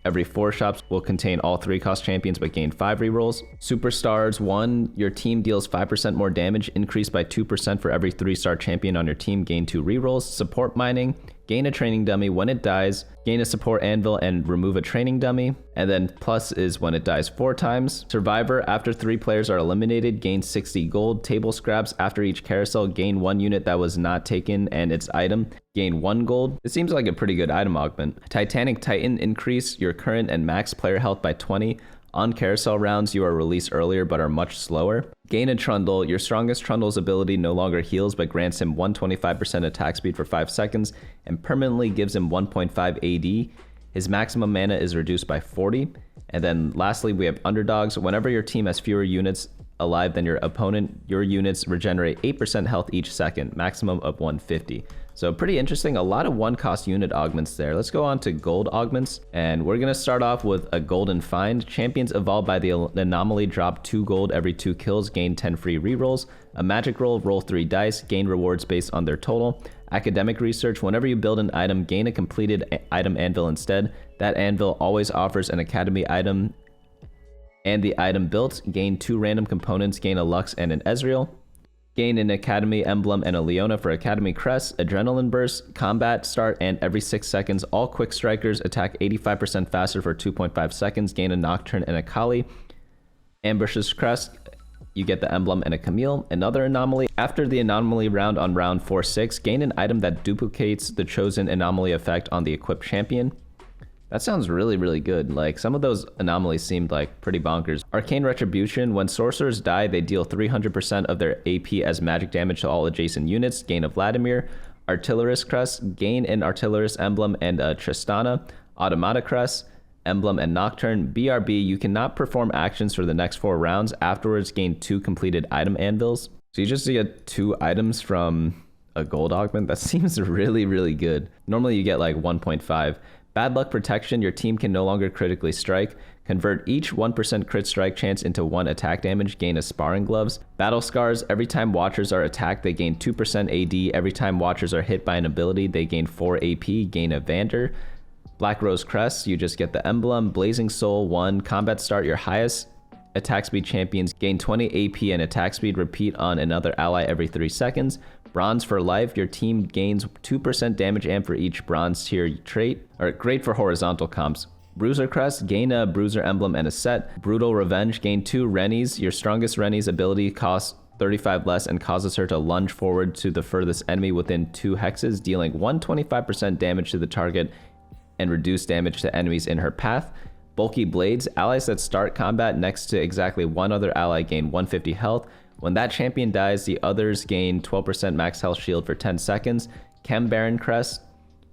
every 4 shops will contain all 3 cost champions but gain 5 rerolls. Superstars 1, your team deals 5% more damage, increased by 2% for every 3-star champion on your team, gain 2 rerolls. Support Mining, gain a training dummy. When it dies, gain a support anvil and remove a training dummy. And then plus is when it dies 4 times. Survivor, after 3 players are eliminated, gain 60 gold. Table Scraps, after each carousel, gain 1 unit that was not taken and its item, gain 1 gold. It seems like a pretty good item augment. Titanic Titan, increase your current and max player health by 20. On carousel rounds, you are released earlier but are much slower. Gain a Trundle. Your strongest Trundle's ability no longer heals but grants him 125% attack speed for 5 seconds and permanently gives him 1.5 AD. His maximum mana is reduced by 40. And then lastly, we have Underdogs. Whenever your team has fewer units alive than your opponent, your units regenerate 8% health each second, maximum of 150. So pretty interesting, a lot of 1-cost unit augments there. Let's go on to gold augments, and we're gonna start off with a golden find. Champions evolved by the anomaly drop 2 gold every 2 kills, gain 10 free rerolls. A magic roll, roll 3 dice, gain rewards based on their total. Academic research, whenever you build an item, gain a completed item anvil instead. That anvil always offers an academy item, and the item built, gain 2 random components, gain a Lux and an Ezreal. Gain an Academy Emblem and a Leona for Academy Crest, Adrenaline Burst, Combat Start, and every 6 seconds, all Quick Strikers attack 85% faster for 2.5 seconds, gain a Nocturne and a Kali. Ambushes Crest, you get the Emblem and a Camille. Another anomaly, after the anomaly round on round 4-6, gain an item that duplicates the chosen anomaly effect on the equipped champion. That sounds really, really good. Like, some of those anomalies seemed like pretty bonkers. Arcane Retribution, when sorcerers die, they deal 300% of their AP as magic damage to all adjacent units, gain a Vladimir. Artillerist Crest, gain an Artillerist Emblem and a Tristana. Automata Crest, Emblem and Nocturne. BRB, you cannot perform actions for the next 4 rounds. Afterwards, gain 2 completed item anvils. So you just get 2 items from a gold augment? That seems really, really good. Normally you get like 1.5. Bad Luck Protection, your team can no longer critically strike. Convert each 1% crit strike chance into 1 attack damage, gain a Sparring Gloves. Battle Scars, every time Watchers are attacked, they gain 2% AD. Every time Watchers are hit by an ability, they gain 4 AP, gain a Vander. Black Rose Crest, you just get the Emblem. Blazing Soul 1, Combat Start, your highest attack speed champions gain 20 AP and attack speed, repeat on another ally every 3 seconds. Bronze for life, your team gains 2% damage amp for each bronze tier trait, or great for horizontal comps. Bruiser Crest, gain a Bruiser Emblem and a set. Brutal Revenge, gain 2 Rennies. Your strongest Rennie's ability costs 35 less and causes her to lunge forward to the furthest enemy within 2 hexes, dealing 125% damage to the target and reduce damage to enemies in her path. Bulky Blades, allies that start combat next to exactly one other ally gain 150 health. When that champion dies, the others gain 12% max health shield for 10 seconds. Chem Baron Crest,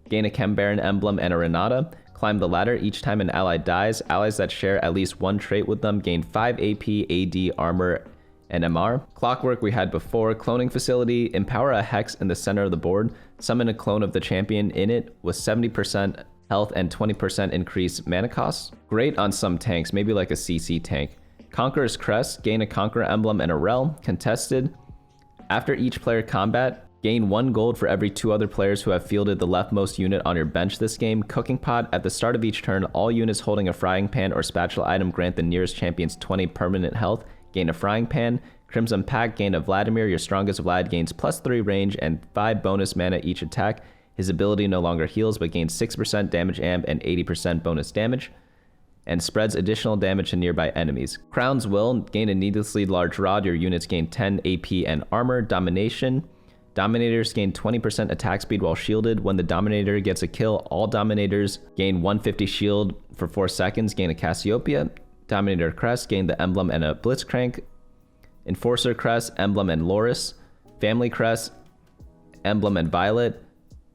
gain a Chem Baron Emblem and a Renata. Climb the ladder each time an ally dies. Allies that share at least 1 trait with them gain 5 AP, AD, armor, and MR. Clockwork we had before. Cloning Facility, empower a hex in the center of the board. Summon a clone of the champion in it with 70% health and 20% increased mana costs. Great on some tanks, maybe like a CC tank. Conqueror's Crest, gain a Conqueror Emblem and a Rel. Contested, after each player combat, gain 1 gold for every 2 other players who have fielded the leftmost unit on your bench this game. Cooking Pot, at the start of each turn, all units holding a frying pan or spatula item grant the nearest champions 20 permanent health, gain a frying pan. Crimson Pact, gain a Vladimir, your strongest Vlad gains +3 range and 5 bonus mana each attack. His ability no longer heals but gains 6% damage amp and 80% bonus damage, and spreads additional damage to nearby enemies. Crown's Will, gain a needlessly large rod, your units gain 10 AP and armor. Domination, Dominators gain 20% attack speed while shielded. When the Dominator gets a kill, all Dominators gain 150 shield for 4 seconds, gain a Cassiopeia. Dominator Crest, gain the Emblem and a Blitzcrank. Enforcer Crest, Emblem and Loris. Family Crest, Emblem and Violet.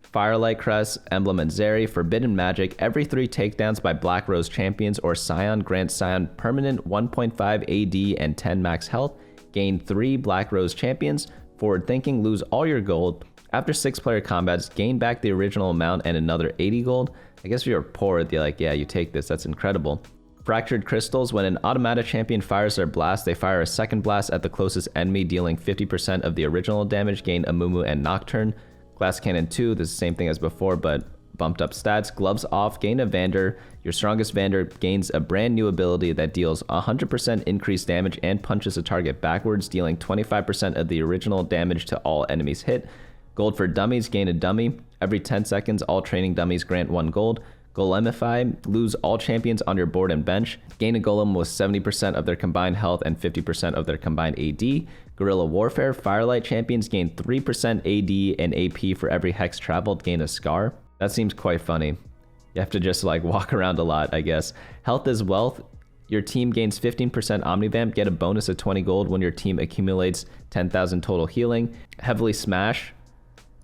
Firelight Crest, Emblem and Zeri. Forbidden Magic, every 3 takedowns by Black Rose champions or Scion grants Scion permanent 1.5 AD and 10 max health. Gain 3 Black Rose champions. Forward Thinking, lose all your gold. After 6 player combats, gain back the original amount and another 80 gold. I guess if you're poor, they're like, yeah, you take this, that's incredible. Fractured Crystals. When an Automata champion fires their blast, they fire a second blast at the closest enemy, dealing 50% of the original damage. Gain Amumu and Nocturne. Glass Cannon 2, this is the same thing as before, but bumped up stats. Gloves Off. Gain a Vander. Your strongest Vander gains a brand new ability that deals 100% increased damage and punches a target backwards, dealing 25% of the original damage to all enemies hit. Gold for Dummies. Gain a dummy. Every 10 seconds, all training dummies grant 1 gold. Golemify. Lose all champions on your board and bench. Gain a golem with 70% of their combined health and 50% of their combined AD. Guerrilla Warfare. Firelight champions gain 3% AD and AP for every hex traveled. Gain a scar. That seems quite funny. You have to just like walk around a lot, I guess. Health is wealth. Your team gains 15% Omnivamp. Get a bonus of 20 gold when your team accumulates 10,000 total healing. Heavily Smash.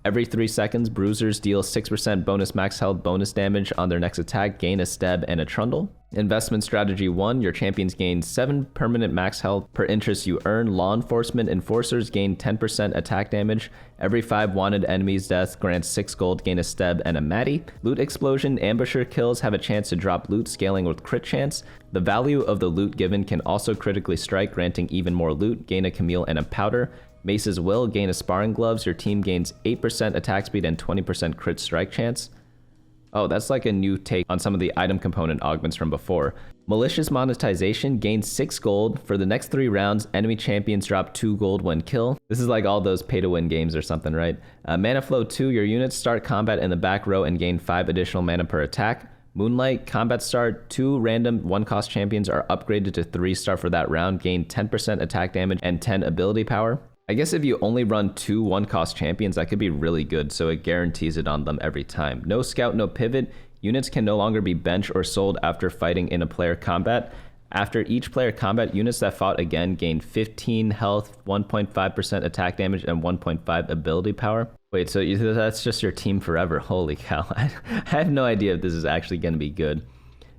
Every 3 seconds, bruisers deal 6% bonus max health bonus damage on their next attack. Gain a Steb and a Trundle. Investment Strategy 1. Your champions gain 7 permanent max health per interest you earn. Law Enforcement Enforcers gain 10% attack damage. Every 5 wanted enemies' death grants 6 gold. Gain a Steb and a Maddie. Loot Explosion. Ambusher kills have a chance to drop loot, scaling with crit chance. The value of the loot given can also critically strike, granting even more loot. Gain a Camille and a Powder. Mace's Will. Gain a Sparring Gloves. Your team gains 8% attack speed and 20% crit strike chance. Oh, that's like a new take on some of the item component augments from before. Malicious Monetization. Gains 6 gold. For the next 3 rounds, enemy champions drop 2 gold when kill. This is like all those pay-to-win games or something, right? Mana Flow 2. Your units start combat in the back row and gain 5 additional mana per attack. Moonlight. Combat start. 2 random 1-cost champions are upgraded to 3-star for that round. Gain 10% attack damage and 10 ability power. I guess if you only run 2 1-cost champions, that could be really good, so it guarantees it on them every time. No Scout, no Pivot. Units can no longer be benched or sold after fighting in a player combat. After each player combat, units that fought again gain 15 health, 1.5% attack damage, and 1.5 ability power. Wait, so that's just your team forever. Holy cow. I have no idea if this is actually going to be good.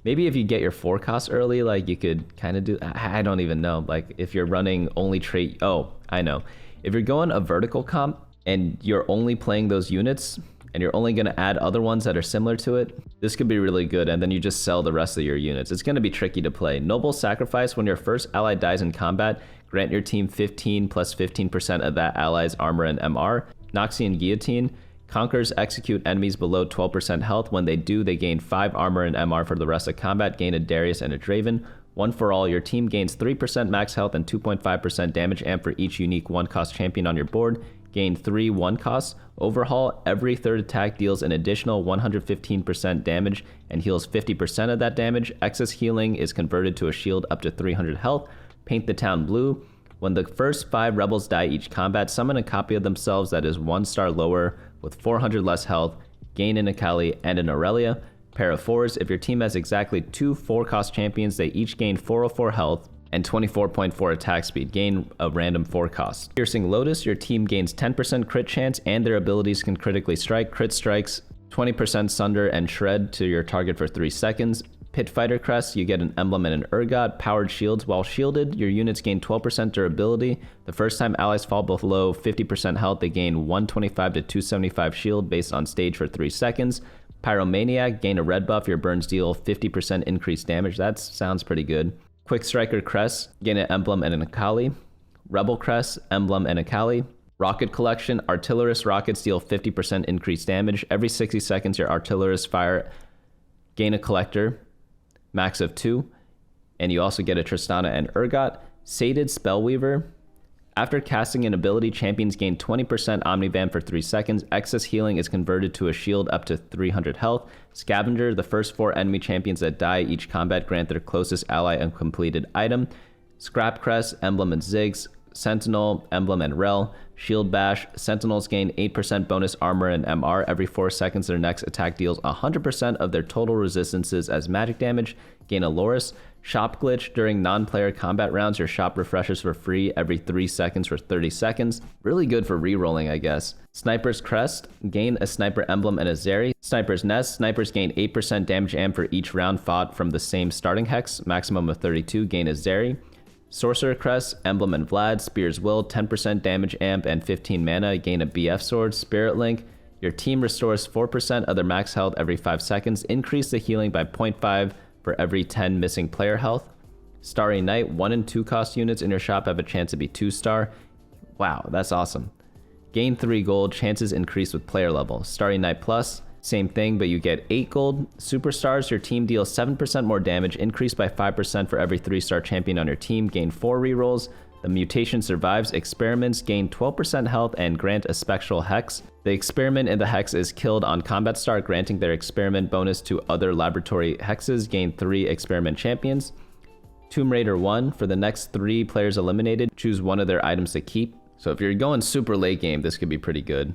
Maybe if you get your 4-cost early, like you could kind of do, I don't even know. Like if you're running only trait, oh, I know. If you're going a vertical comp and you're only playing those units and you're only going to add other ones that are similar to it, this could be really good. And then you just sell the rest of your units. It's going to be tricky to play. Noble Sacrifice. When your first ally dies in combat, grant your team 15 plus 15% of that ally's armor and MR. Noxian Guillotine. Conquerors execute enemies below 12% health. When they do, they gain 5 armor and MR for the rest of combat. Gain a Darius and a Draven. One for all. Your team gains 3% max health and 2.5% damage amp for each unique 1-cost champion on your board. Gain 3 1-costs. Overhaul. Every third attack deals an additional 115% damage and heals 50% of that damage. Excess healing is converted to a shield up to 300 health. Paint the town blue. When the first 5 rebels die each combat, summon a copy of themselves that is 1 star lower with 400 less health. Gain an Akali and an Aurelia. Pair of 4s. If your team has exactly 2 4-cost champions, they each gain 404 health and 24.4 attack speed. Gain a random 4-cost. Piercing Lotus. Your team gains 10% crit chance and their abilities can critically strike. Crit strikes 20% sunder and shred to your target for 3 seconds. Pit Fighter Crest, you get an emblem and an ergot. Powered shields. While shielded, your units gain 12% durability. The first time allies fall below 50% health, they gain 125 to 275 shield based on stage for 3 seconds. Pyromaniac, gain a red buff. Your burns deal 50% increased damage. That sounds pretty good. Quick Striker Crest, gain an emblem and an Akali. Rebel Crest, emblem and Akali. Rocket Collection, Artillerist rockets deal 50% increased damage. Every 60 seconds, your artillerists fire. Gain a collector. Max of 2, and you also get a Tristana and Urgot. Sated Spellweaver. After casting an ability, champions gain 20% Omnivamp for 3 seconds. Excess healing is converted to a shield up to 300 health. Scavenger. The first 4 enemy champions that die each combat grant their closest ally a completed item. Scrap Crest, Emblem and Ziggs. Sentinel, Emblem and Rel. Shield Bash. Sentinels gain 8% bonus armor and MR. Every 4 seconds, their next attack deals 100% of their total resistances as magic damage. Gain a Loris. Shop Glitch. During non-player combat rounds, your shop refreshes for free every 3 seconds for 30 seconds. Really good for rerolling, I guess. Sniper's Crest. Gain a Sniper Emblem and a Zeri. Sniper's Nest. Snipers gain 8% damage amp for each round fought from the same starting hex. Maximum of 32. Gain a Zeri. Sorcerer Crest, Emblem and Vlad. Spear's Will, 10% damage amp and 15 mana. Gain a BF Sword. Spirit Link. Your team restores 4% of their max health every 5 seconds. Increase the healing by 0.5 for every 10 missing player health. Starry Night, 1 and 2 cost units in your shop have a chance to be 2-star. Wow, that's awesome. Gain 3 gold, chances increase with player level. Starry Night Plus, same thing, but you get 8 gold. Superstars, your team deals 7% more damage, increased by 5% for every 3-star champion on your team, gain 4 rerolls. The mutation survives experiments, gain 12% health, and grant a spectral hex. The experiment in the hex is killed on combat start, granting their experiment bonus to other laboratory hexes, gain 3 experiment champions. Tomb Raider 1, for the next 3 players eliminated, choose one of their items to keep. So if you're going super late game, this could be pretty good.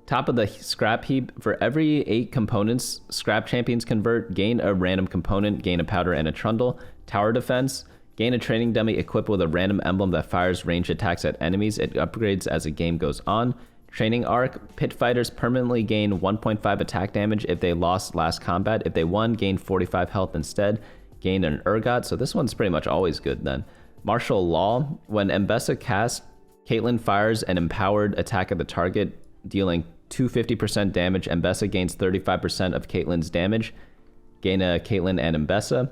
Top of the scrap heap, for every 8 components scrap champions convert, gain a random component, gain a powder and a trundle. Tower defense, gain a training dummy equipped with a random emblem that fires ranged attacks at enemies. It upgrades as the game goes on. Training arc, pit fighters permanently gain 1.5 attack damage if they lost last combat. If they won, gain 45 health instead. Gain an ergot, so this one's pretty much always good then. Martial law, when Mbessa casts, Caitlyn fires an empowered attack at the target, dealing 250% damage. Mbessa gains 35% of Caitlyn's damage. Gain a Caitlyn and Mbessa.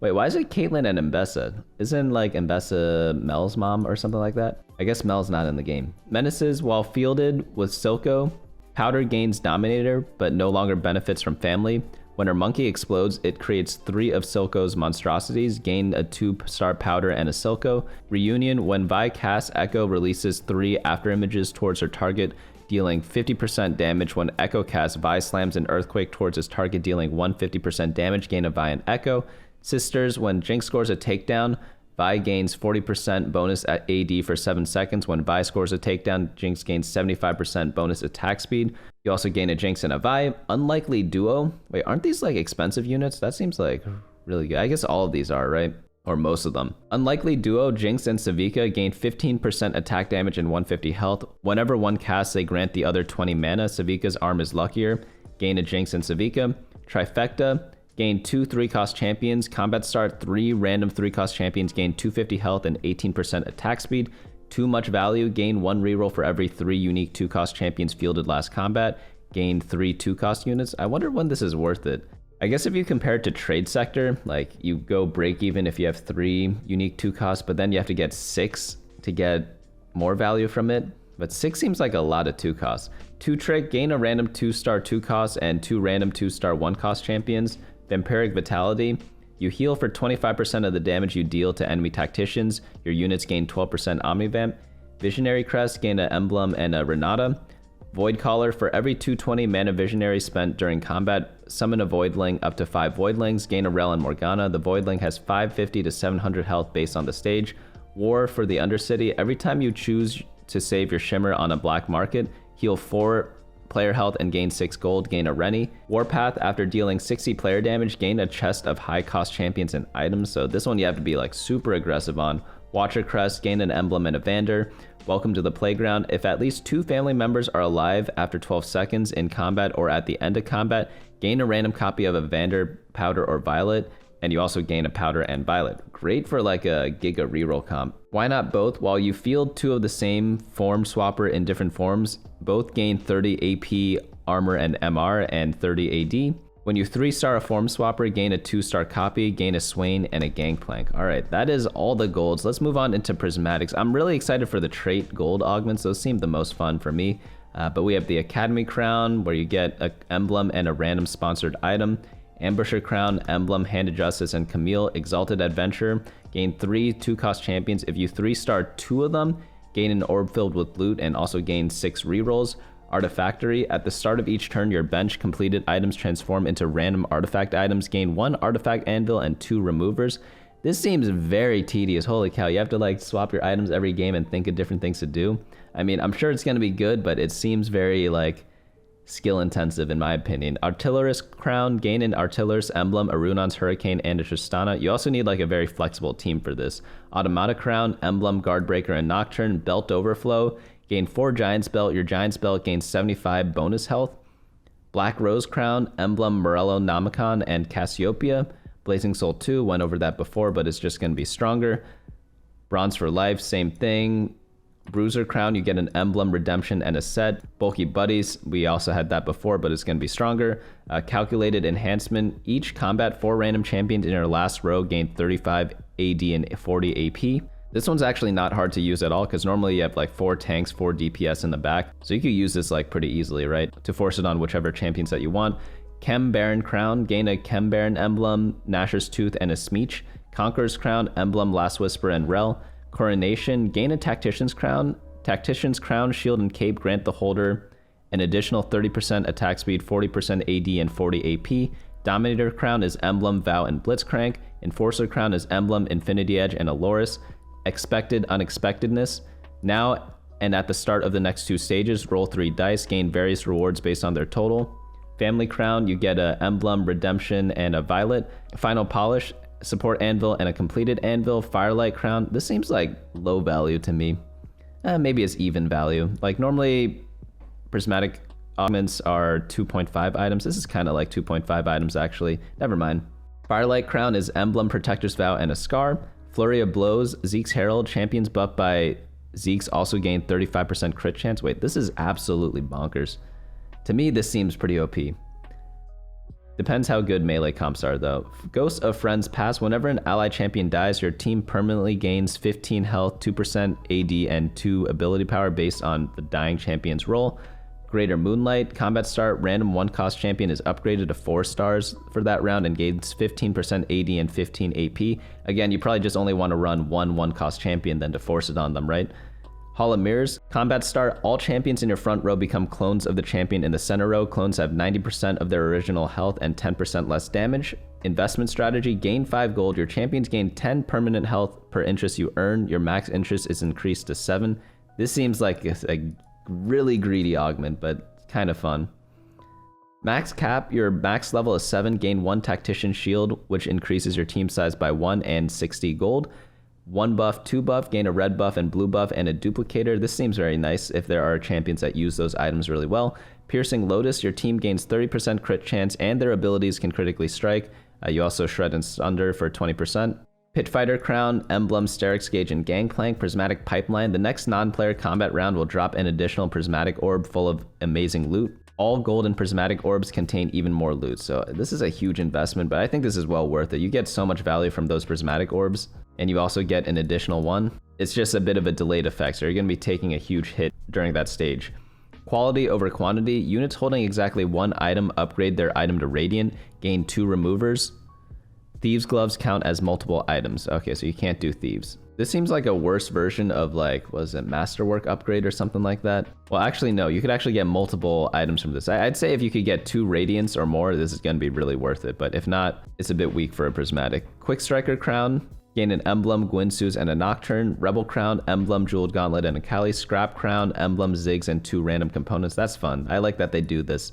Wait, why is it Caitlyn and Mbessa? Isn't like Mbessa Mel's mom or something like that? I guess Mel's not in the game. Menaces, while fielded with Silco, Powder gains Dominator, but no longer benefits from family. When her monkey explodes, it creates 3 of Silco's monstrosities, gain a 2-star Powder and a Silco. Reunion, when Vi casts Echo, releases 3 afterimages towards her target, dealing 50% damage. When Echo casts, Vi slams an Earthquake towards his target, dealing 150% damage, gain a Vi and Echo. Sisters, when Jinx scores a takedown, Vi gains 40% bonus at AD for 7 seconds. When Vi scores a takedown, Jinx gains 75% bonus attack speed. You also gain a Jinx and a Vi. Unlikely Duo. Wait, aren't these like expensive units? That seems like really good. I guess all of these are, right? Or most of them. Unlikely Duo, Jinx and Savika gain 15% attack damage and 150 health. Whenever one casts, they grant the other 20 mana. Savika's arm is luckier. Gain a Jinx and Savika. Trifecta. Gain 2 3-cost champions. Combat start, 3 random 3-cost champions gain 250 health and 18% attack speed. Too much value. Gain 1 reroll for every 3 unique 2-cost champions fielded last combat. Gain 3 2-cost units. I wonder when this is worth it. I guess if you compare it to Trade Sector, like you go break even if you have 3 unique 2-costs, but then you have to get 6 to get more value from it. But 6 seems like a lot of 2-costs. 2 Trick, gain a random 2-star 2-cost and 2 random 2-star 1-cost champions. Vampiric Vitality, you heal for 25% of the damage you deal to enemy tacticians. Your units gain 12% Omnivamp. Visionary Crest, gain an emblem and a Renata. Void Caller, for every 220 mana Visionary spent during combat, summon a Voidling up to 5 Voidlings, gain a Rel and Morgana. The Voidling has 550 to 700 health based on the stage. War, for the Undercity, every time you choose to save your Shimmer on a black market, heal 4 player health and gain 6 gold, gain a Rennie. Warpath, after dealing 60 player damage, gain a chest of high cost champions and items. So this one you have to be like super aggressive on. Watcher Crest, gain an emblem and a Vander. Welcome to the Playground. If at least 2 family members are alive after 12 seconds in combat or at the end of combat, gain a random copy of a Vander, Powder, or Violet. And you also gain a Powder and Violet. Great for like a Giga reroll comp. Why not both? While you field 2 of the same form swapper in different forms, both gain 30 AP, armor, and MR, and 30 AD. When you 3-star a form swapper, gain a 2-star copy, gain a Swain, and a Gangplank. All right, that is all the golds. Let's move on into prismatics. I'm really excited for the trait gold augments. Those seem the most fun for me. But we have the Academy Crown, where you get an emblem and a random sponsored item. Ambusher Crown, Emblem, Hand of Justice, and Camille. Exalted Adventure, gain 3 2-cost champions. If you 3-star 2 of them, gain an orb filled with loot and also gain 6 rerolls. Artifactory, at the start of each turn, your bench completed items transform into random artifact items. Gain 1 artifact anvil and 2 removers. This seems very tedious. Holy cow, you have to like swap your items every game and think of different things to do. I mean, I'm sure it's going to be good, but it seems very like skill intensive in my opinion. Artillerist Crown, gain an Artillerist emblem, a Runon's Hurricane, and a Tristana. You also need like a very flexible team for this. Automata Crown, emblem, Guardbreaker, and Nocturne. Belt Overflow, gain 4 Giant's Belt. Your Giant's Belt gains 75 bonus health. Black Rose Crown, emblem, Morello Namicon, and Cassiopeia. Blazing Soul 2, went over that before, but it's just going to be stronger. Bronze for Life, same thing. Bruiser Crown, you get an emblem, redemption, and a set. Bulky Buddies, we also had that before, but it's going to be stronger. Calculated Enhancement, each combat 4 random champions in your last row gain 35 AD and 40 AP. This one's actually not hard to use at all because normally you have like 4 tanks, 4 DPS in the back. So you could use this like pretty easily, right? To force it on whichever champions that you want. Chem Baron Crown, gain a Chem Baron emblem, Gnasher's Tooth, and a Smeech. Conqueror's Crown, emblem, Last Whisper, and Rel. Coronation, gain a Tactician's Crown. Tactician's Crown, shield, and cape grant the holder an additional 30% attack speed, 40% AD, and 40 AP. Dominator Crown is emblem, Vow, and Blitzcrank. Enforcer Crown is emblem, Infinity Edge, and Aloris. Expected Unexpectedness. Now and at the start of the next 2 stages, roll 3 dice, gain various rewards based on their total. Family Crown, you get a emblem, redemption, and a violet. Final Polish, support anvil and a completed anvil. Firelight Crown, this seems like low value to me. Maybe it's even value. Like normally prismatic augments are 2.5 items. This is kind of like 2.5 items actually. Never mind. Firelight Crown is emblem, protector's vow, and a scar. Flurry of Blows, Zeke's Herald, champions buffed by Zeke's also gain 35% crit chance. Wait, this is absolutely bonkers. To me, this seems pretty OP. Depends how good melee comps are though. Ghosts of Friends Pass, whenever an ally champion dies, your team permanently gains 15 health, 2% AD, and 2 ability power based on the dying champion's roll. Greater Moonlight, combat start, random 1-cost champion is upgraded to 4 stars for that round and gains 15% AD and 15 AP. Again, you probably just only want to run 1-cost champion then to force it on them, right? Hall of Mirrors, combat start, all champions in your front row become clones of the champion in the center row. Clones have 90% of their original health and 10% less damage. Investment strategy, gain 5 gold. Your champions gain 10 permanent health per interest you earn. Your max interest is increased to 7. This seems like a really greedy augment, but kind of fun. Max Cap, your max level is 7, gain 1 Tactician Shield, which increases your team size by 1 and 60 gold. 1 buff, 2 buff, gain a red buff and blue buff, and a duplicator. This seems very nice if there are champions that use those items really well. Piercing Lotus, your team gains 30% crit chance and their abilities can critically strike. You also shred and sunder for 20%. Pitfighter Crown, emblem, Sterix Gauge, and Gangplank. Prismatic Pipeline, the next non-player combat round will drop an additional prismatic orb full of amazing loot. All gold and prismatic orbs contain even more loot, so this is a huge investment, but I think this is well worth it. You get so much value from those prismatic orbs, and you also get an additional one. It's just a bit of a delayed effect, so you're going to be taking a huge hit during that stage. Quality over quantity, units holding exactly 1 item upgrade their item to Radiant, gain 2 removers. Thieves' Gloves count as multiple items. Okay, so you can't do Thieves. This seems like a worse version of like, was it Masterwork upgrade or something like that? Well, actually, no, you could actually get multiple items from this. I'd say if you could get 2 Radiants or more, this is going to be really worth it. But if not, it's a bit weak for a Prismatic. Quick Striker Crown, gain an emblem, Gwynsu's, and a Nocturne. Rebel Crown, emblem, Jeweled Gauntlet, and a Kali. Scrap Crown, emblem, Ziggs, and 2 random components. That's fun. I like that they do this.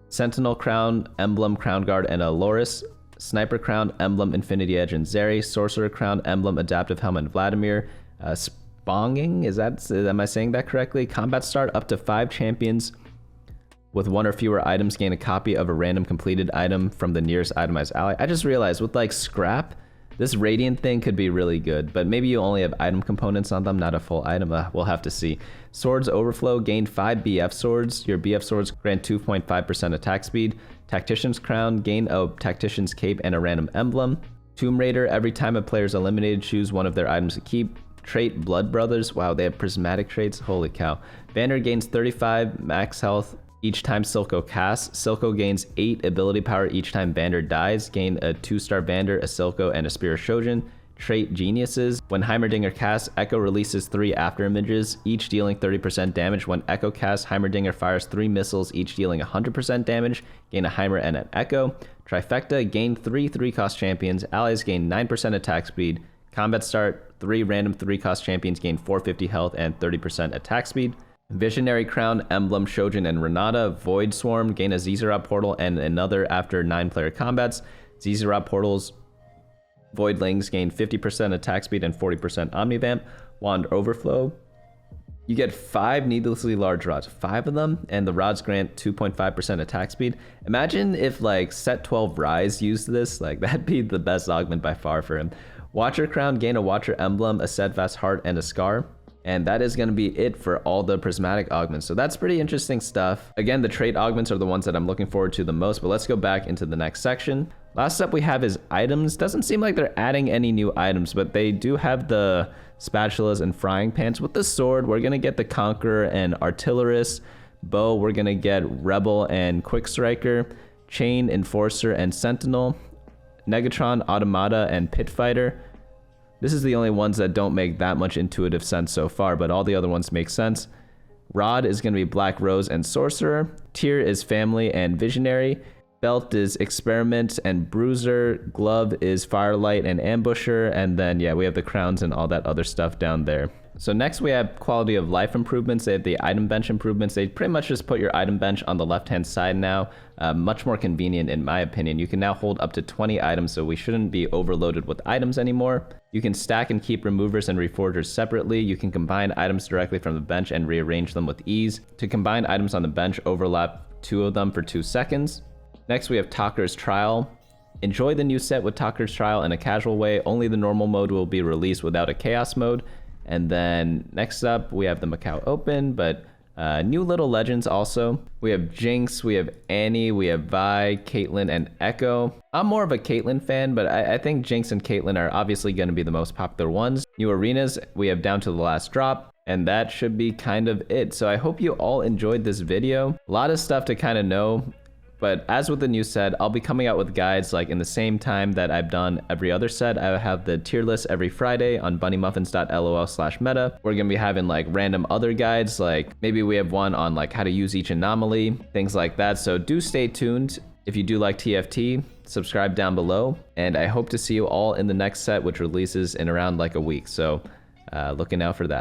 Sentinel Crown, emblem, Crown Guard, and a Loris. Sniper Crown, emblem, Infinity Edge, and Zeri. Sorcerer Crown, emblem, Adaptive Helm, and Vladimir. Sponging, am I saying that correctly? Combat start, up to 5 champions with 1 or fewer items gain a copy of a random completed item from the nearest itemized ally. I just realized with like Scrap, this Radiant thing could be really good, but maybe you only have item components on them, not a full item. We'll have to see. Swords Overflow, gain 5 BF swords. Your BF swords grant 2.5% attack speed. Tactician's Crown, gain a Tactician's Cape and a random emblem. Tomb Raider, every time a player is eliminated, choose one of their items to keep. Trait Blood Brothers, wow, they have prismatic traits, holy cow. Banner gains 35 max health each time Silco casts. Silco gains 8 ability power each time Vander dies. Gain a 2-star Vander, a Silco, and a Spear of Shojin. Trait Geniuses, when Heimerdinger casts, Echo releases 3 after images, each dealing 30% damage. When Echo casts, Heimerdinger fires 3 missiles, each dealing 100% damage. Gain a Heimer and an Echo. Trifecta, gain 3 3-cost champions. Allies gain 9% attack speed. Combat start, 3 random 3-cost champions gain 450 health and 30% attack speed. Visionary Crown, emblem, Shojin, and Renata. Void Swarm, gain a Zizarop portal and another after 9-player combats. Zizarop portals, Voidlings gain 50% attack speed and 40% Omnivamp. Wand Overflow, you get 5 needlessly large rods, 5 of them, and the rods grant 2.5% attack speed. Imagine if like set 12 Rise used this, like that'd be the best augment by far for him. Watcher Crown, gain a Watcher emblem, a Steadfast Heart, and a Scar. And that is going to be it for all the prismatic augments. So that's pretty interesting stuff. Again, the trait augments are the ones that I'm looking forward to the most, but let's go back into the next section. Last up we have is items. Doesn't seem like they're adding any new items, but they do have the spatulas and frying pans. With the sword, we're going to get the Conqueror and Artillerist. Bow, we're going to get Rebel and Quick Striker. Chain, Enforcer, and Sentinel. Negatron, Automata, and Pit Fighter. This is the only ones that don't make that much intuitive sense so far, but all the other ones make sense. Rod is going to be Black Rose and Sorcerer. Tier is Family and Visionary. Belt is Experiment and Bruiser. Glove is Firelight and Ambusher. And then, yeah, we have the crowns and all that other stuff down there. So next we have quality of life improvements. They have the item bench improvements. They pretty much just put your item bench on the left-hand side now. Much more convenient in my opinion. You can now hold up to 20 items, so we shouldn't be overloaded with items anymore. You can stack and keep removers and reforgers separately. You can combine items directly from the bench and rearrange them with ease. To combine items on the bench, overlap 2 of them for 2 seconds. Next we have Talker's Trial. Enjoy the new set with Talker's Trial in a casual way. Only the normal mode will be released without a chaos mode. And then next up, we have the Macau Open, but new little legends also. We have Jinx, we have Annie, we have Vi, Caitlyn, and Echo. I'm more of a Caitlyn fan, but I think Jinx and Caitlyn are obviously going to be the most popular ones. New arenas, we have Down to the Last Drop, and that should be kind of it. So I hope you all enjoyed this video. A lot of stuff to kind of know. But as with the new set, I'll be coming out with guides like in the same time that I've done every other set. I have the tier list every Friday on bunnymuffins.lol/meta. We're going to be having like random other guides, like maybe we have one on like how to use each anomaly, things like that. So do stay tuned. If you do like TFT, subscribe down below. And I hope to see you all in the next set, which releases in around like a week. So looking out for that.